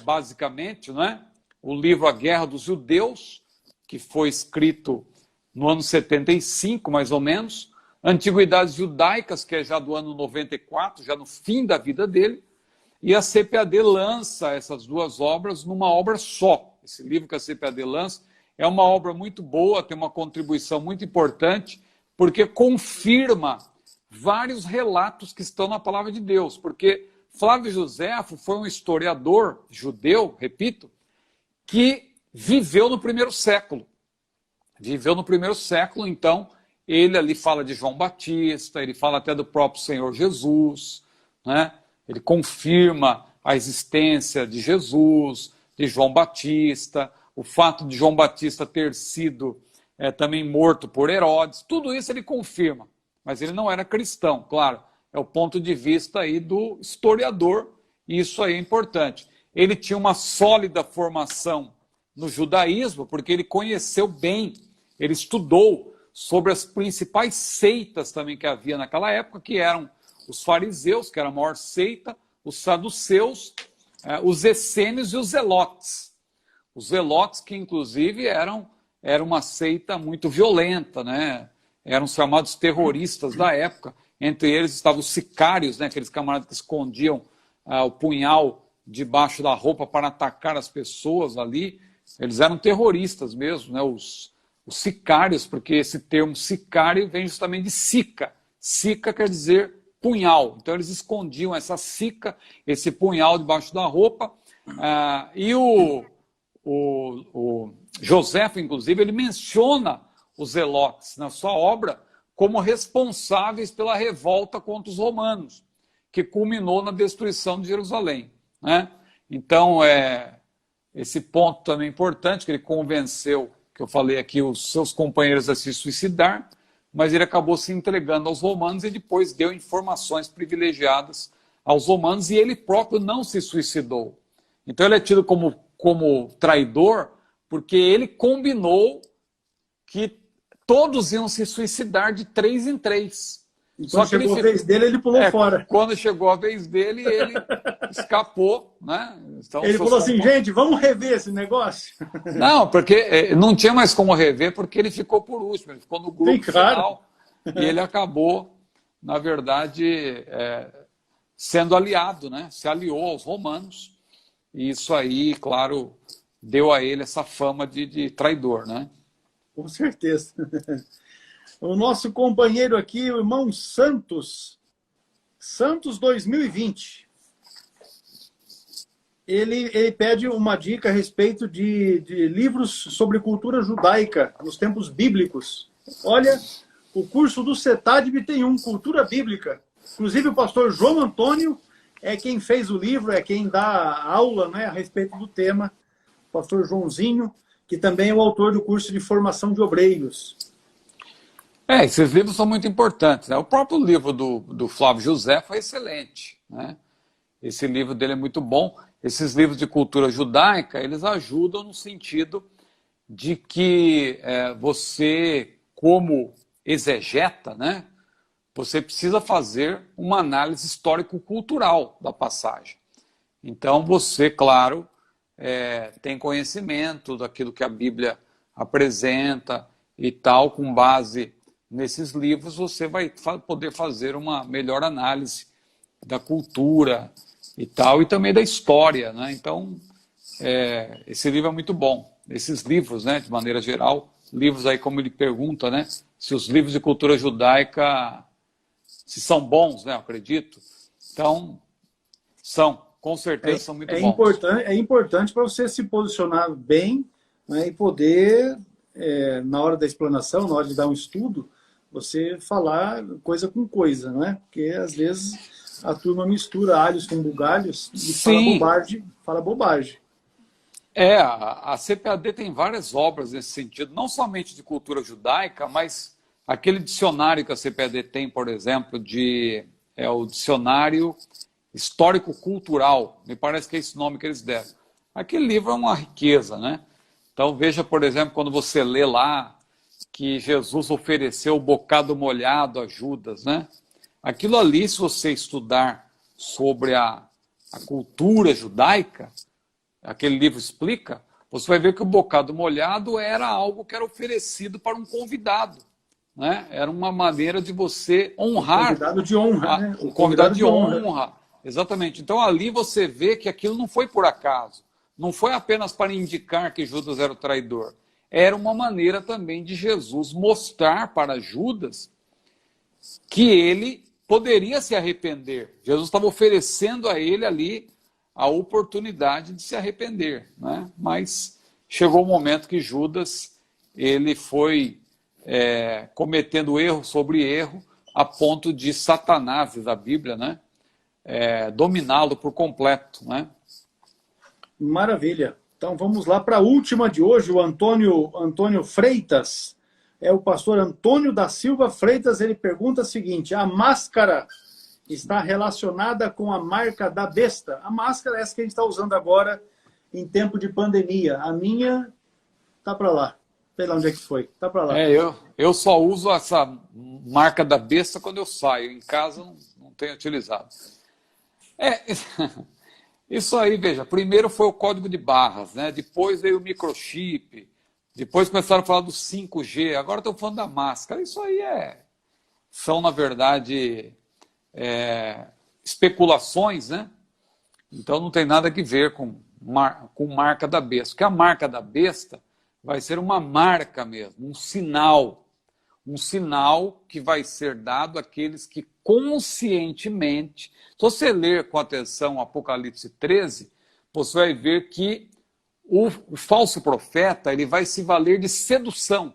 basicamente, né? O livro A Guerra dos Judeus, que foi escrito no ano 75, mais ou menos, Antiguidades Judaicas, que é já do ano 94, já no fim da vida dele, e a CPAD lança essas 2 obras numa obra só. Esse livro que a CPAD lança é uma obra muito boa, tem uma contribuição muito importante, porque confirma vários relatos que estão na Palavra de Deus, porque Flávio Josefo foi um historiador judeu, repito, que viveu no 1º século. Viveu no 1º século, então ele ali fala de João Batista, ele fala até do próprio Senhor Jesus, né? Ele confirma a existência de Jesus, de João Batista, o fato de João Batista ter sido também morto por Herodes, tudo isso ele confirma, mas ele não era cristão, claro. É o ponto de vista aí do historiador, e isso aí é importante. Ele tinha uma sólida formação no judaísmo, porque ele conheceu bem, ele estudou sobre as principais seitas também que havia naquela época, que eram os fariseus, que era a maior seita, os saduceus, os essênios e os zelotes. Os zelotes que, inclusive, eram uma seita muito violenta, né? Eram chamados terroristas da época. Entre eles estavam os sicários, né? Aqueles camaradas que escondiam o punhal debaixo da roupa para atacar as pessoas ali. Eles eram terroristas mesmo, né? Os os sicários, porque esse termo sicário vem justamente de sica. Sica quer dizer punhal. Então eles escondiam essa sica, esse punhal debaixo da roupa. E o Joséfo, inclusive, ele menciona os zelotes na sua obra como responsáveis pela revolta contra os romanos, que culminou na destruição de Jerusalém, né? Então, esse ponto também é importante, que ele convenceu, que eu falei aqui, os seus companheiros a se suicidar, mas ele acabou se entregando aos romanos e depois deu informações privilegiadas aos romanos, e ele próprio não se suicidou. Então ele é tido como traidor porque ele combinou que todos iam se suicidar de 3 em 3. E quando chegou a vez dele, ele pulou fora. Quando chegou a vez dele, ele escapou, né? Então, ele falou assim, gente, vamos rever esse negócio? Não, porque não tinha mais como rever, porque ele ficou por último, ele ficou no grupo final, e ele acabou, na verdade, sendo aliado, né? Se aliou aos romanos, e isso aí, claro, deu a ele essa fama de traidor, né? Com certeza. O nosso companheiro aqui, o irmão Santos 2020. Ele pede uma dica a respeito de livros sobre cultura judaica nos tempos bíblicos. Olha, o curso do CETADB tem Cultura Bíblica. Inclusive o pastor João Antônio é quem fez o livro, é quem dá aula, né, a respeito do tema. O pastor Joãozinho, que também é o autor do curso de formação de obreiros. Esses livros são muito importantes, né? O próprio livro do Flávio José foi excelente, né? Esse livro dele é muito bom. Esses livros de cultura judaica, eles ajudam no sentido de que você, como exegeta, né, você precisa fazer uma análise histórico-cultural da passagem. Então você, claro, tem conhecimento daquilo que a Bíblia apresenta e tal, com base nesses livros você vai poder fazer uma melhor análise da cultura e tal, e também da história, né? Então, esse livro é muito bom. Esses livros, né, de maneira geral, livros aí, como ele pergunta, né, se os livros de cultura judaica, se são bons, né, eu acredito. Então, com certeza são muito bons. É importante para você se posicionar bem, né, e poder, na hora da explanação, na hora de dar um estudo, você falar coisa com coisa, né? Porque às vezes a turma mistura alhos com bugalhos e fala bobagem. A CPAD tem várias obras nesse sentido, não somente de cultura judaica, mas aquele dicionário que a CPAD tem, por exemplo, o dicionário histórico-cultural, me parece que é esse nome que eles deram. Aquele livro é uma riqueza, né? Então veja, por exemplo, quando você lê lá que Jesus ofereceu o bocado molhado a Judas, né? Aquilo ali, se você estudar sobre a cultura judaica, aquele livro explica, você vai ver que o bocado molhado era algo que era oferecido para um convidado, né? Era uma maneira de você honrar. Convidado de honra, né? Um convidado de honra. Exatamente. Então ali você vê que aquilo não foi por acaso. Não foi apenas para indicar que Judas era o traidor. Era uma maneira também de Jesus mostrar para Judas que ele poderia se arrepender. Jesus estava oferecendo a ele ali a oportunidade de se arrepender, né? Mas chegou o momento que Judas ele foi cometendo erro sobre erro, a ponto de Satanás, da Bíblia, né, dominá-lo por completo, né? Maravilha. Então vamos lá para a última de hoje, o Antônio Freitas. É o pastor Antônio da Silva Freitas, ele pergunta o seguinte: a máscara está relacionada com a marca da besta? A máscara é essa que a gente está usando agora em tempo de pandemia. A minha tá para lá. Sei lá onde é que foi. Tá para lá. Eu só uso essa marca da besta quando eu saio. Em casa não tenho utilizado. Isso aí, veja, primeiro foi o código de barras, né? Depois veio o microchip, depois começaram a falar do 5G, agora estão falando da máscara. Isso aí são, na verdade, especulações, né? Então não tem nada a ver com marca da besta. Porque a marca da besta vai ser uma marca mesmo, um sinal que vai ser dado àqueles que conscientemente, se você ler com atenção Apocalipse 13, você vai ver que o falso profeta ele vai se valer de sedução.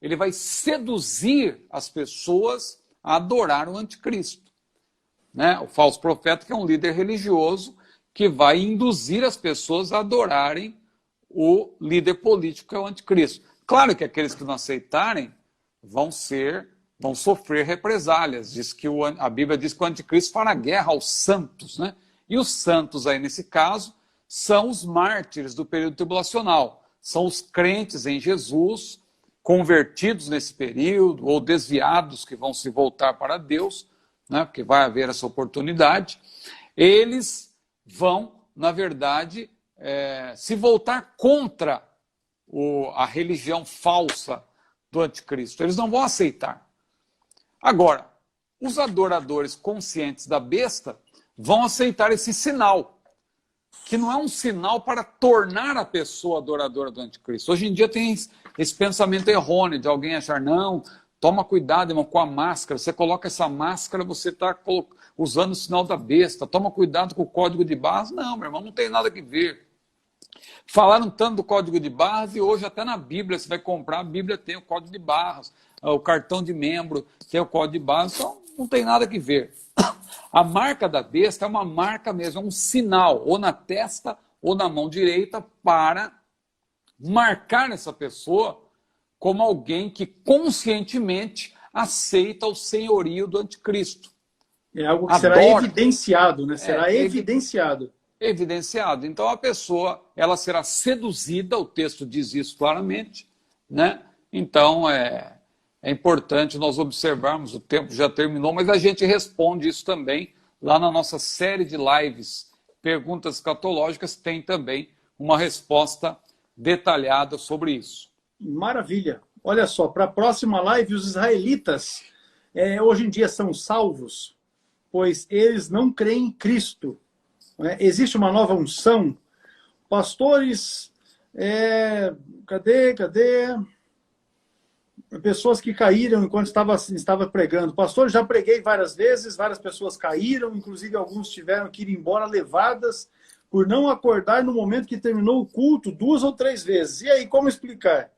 Ele vai seduzir as pessoas a adorar o anticristo. Né? O falso profeta que é um líder religioso que vai induzir as pessoas a adorarem o líder político que é o anticristo. Claro que aqueles que não aceitarem vão sofrer represálias. A Bíblia diz que o anticristo fará guerra aos santos, né? E os santos aí nesse caso são os mártires do período tribulacional, são os crentes em Jesus, convertidos nesse período ou desviados que vão se voltar para Deus, né? Porque vai haver essa oportunidade. Eles vão, na verdade, se voltar contra a religião falsa do anticristo. Eles não vão aceitar. Agora, os adoradores conscientes da besta vão aceitar esse sinal, que não é um sinal para tornar a pessoa adoradora do anticristo. Hoje em dia tem esse pensamento errôneo de alguém achar, não, toma cuidado, irmão, com a máscara. Você coloca essa máscara, você está usando o sinal da besta. Toma cuidado com o código de barras. Não, meu irmão, não tem nada a ver. Falaram tanto do código de barras e hoje até na Bíblia, você vai comprar, a Bíblia tem o código de barras, o cartão de membro tem o código de barras, então não tem nada a ver. A marca da besta é uma marca mesmo, é um sinal, ou na testa ou na mão direita, para marcar essa pessoa como alguém que conscientemente aceita o senhorio do anticristo. É algo que será evidenciado, né? Será evidenciado. Evidenciado. Então a pessoa, ela será seduzida, o texto diz isso claramente, né? Então é importante nós observarmos, o tempo já terminou, mas a gente responde isso também lá na nossa série de lives, Perguntas Escatológicas, tem também uma resposta detalhada sobre isso. Maravilha. Olha só, para a próxima live, os israelitas hoje em dia são salvos, pois eles não creem em Cristo. Existe uma nova unção. Pastores, cadê? Pessoas que caíram enquanto estava pregando. Pastores, já preguei várias vezes, várias pessoas caíram, inclusive alguns tiveram que ir embora levadas por não acordar no momento que terminou o culto 2 ou 3 vezes. E aí, como explicar?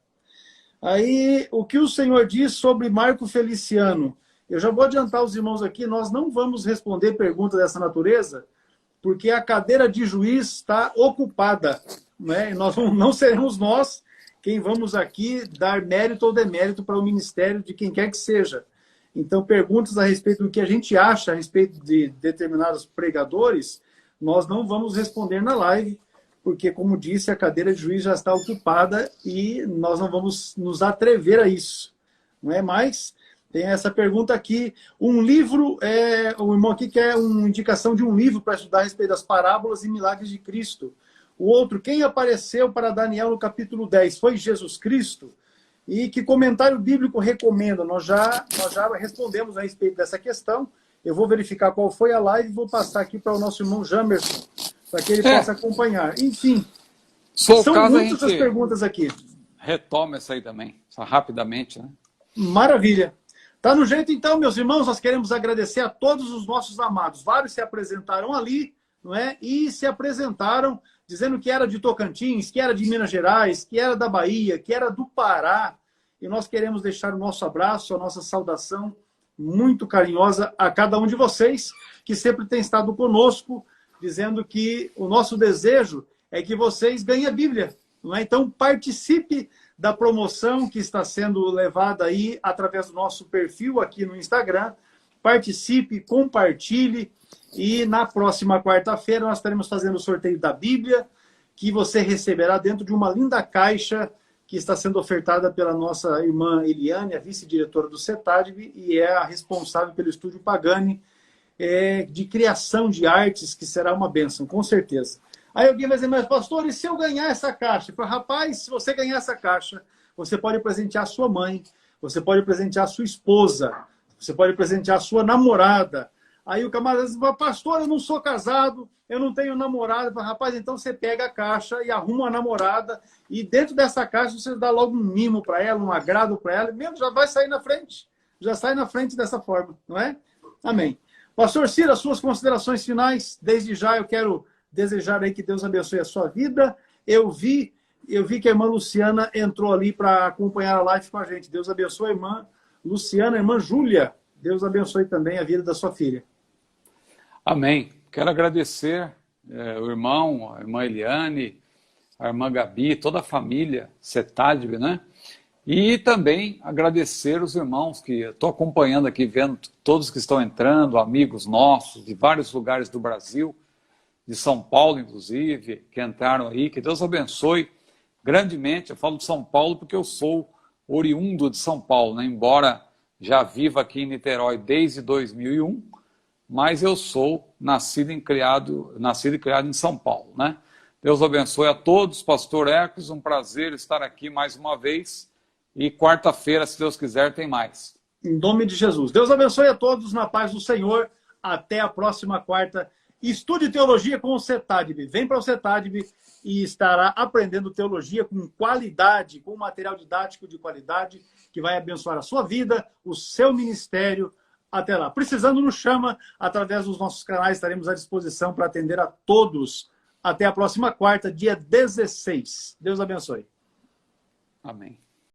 Aí, o que o Senhor diz sobre Marco Feliciano? Eu já vou adiantar os irmãos aqui, nós não vamos responder perguntas dessa natureza, porque a cadeira de juiz está ocupada, né? E nós não seremos nós quem vamos aqui dar mérito ou demérito para o ministério de quem quer que seja. Então, perguntas a respeito do que a gente acha a respeito de determinados pregadores, nós não vamos responder na live, porque, como disse, a cadeira de juiz já está ocupada e nós não vamos nos atrever a isso. Não é mais? Tem essa pergunta aqui. Um livro, o irmão aqui quer uma indicação de um livro para estudar a respeito das parábolas e milagres de Cristo. O outro, quem apareceu para Daniel no capítulo 10? Foi Jesus Cristo? E que comentário bíblico recomenda? Nós já respondemos a respeito dessa questão. Eu vou verificar qual foi a live e vou passar aqui para o nosso irmão Jamerson, para que ele possa acompanhar. Enfim, são muitas as perguntas aqui. Retoma essa aí também, só rapidamente, né? Maravilha. Tá no jeito então, meus irmãos, nós queremos agradecer a todos os nossos amados. Vários se apresentaram ali, não é? E se apresentaram dizendo que era de Tocantins, que era de Minas Gerais, que era da Bahia, que era do Pará. E nós queremos deixar o nosso abraço, a nossa saudação muito carinhosa a cada um de vocês, que sempre tem estado conosco, dizendo que o nosso desejo é que vocês ganhem a Bíblia. Não é? Então, participe da promoção que está sendo levada aí através do nosso perfil aqui no Instagram. Participe, compartilhe. E na próxima quarta-feira nós estaremos fazendo o sorteio da Bíblia, que você receberá dentro de uma linda caixa que está sendo ofertada pela nossa irmã Eliane, a vice-diretora do CETADB, e é a responsável pelo Estúdio Pagani, de criação de artes, que será uma bênção, com certeza. Aí alguém vai dizer, mas pastor, e se eu ganhar essa caixa? Eu falo, rapaz, se você ganhar essa caixa, você pode presentear a sua mãe, você pode presentear a sua esposa, você pode presentear a sua namorada, Aí o camarada diz, pastor, eu não sou casado, eu não tenho namorada. Eu falo, rapaz, então você pega a caixa e arruma uma namorada e dentro dessa caixa você dá logo um mimo para ela, um agrado para ela, e mesmo já vai sair na frente. Já sai na frente dessa forma, não é? Amém. Pastor Ciro, as suas considerações finais. Desde já eu quero desejar aí que Deus abençoe a sua vida. Eu vi que a irmã Luciana entrou ali para acompanhar a live com a gente. Deus abençoe a irmã Luciana, a irmã Júlia. Deus abençoe também a vida da sua filha. Amém. Quero agradecer o irmão, a irmã Eliane, a irmã Gabi, toda a família Setadbe, né? E também agradecer os irmãos que estou acompanhando aqui, vendo todos que estão entrando, amigos nossos de vários lugares do Brasil, de São Paulo, inclusive, que entraram aí. Que Deus abençoe grandemente. Eu falo de São Paulo porque eu sou oriundo de São Paulo, né? Embora já viva aqui em Niterói desde 2001, mas eu sou nascido e criado em São Paulo, né? Deus abençoe a todos. Pastor Hercules, um prazer estar aqui mais uma vez. E quarta-feira, se Deus quiser, tem mais. Em nome de Jesus. Deus abençoe a todos na paz do Senhor. Até a próxima quarta. Estude teologia com o Setadbe. Vem para o Setadbe e estará aprendendo teologia com qualidade, com material didático de qualidade, que vai abençoar a sua vida, o seu ministério. Até lá. Precisando, nos chama. Através dos nossos canais, estaremos à disposição para atender a todos. Até a próxima quarta, dia 16. Deus abençoe. Amém.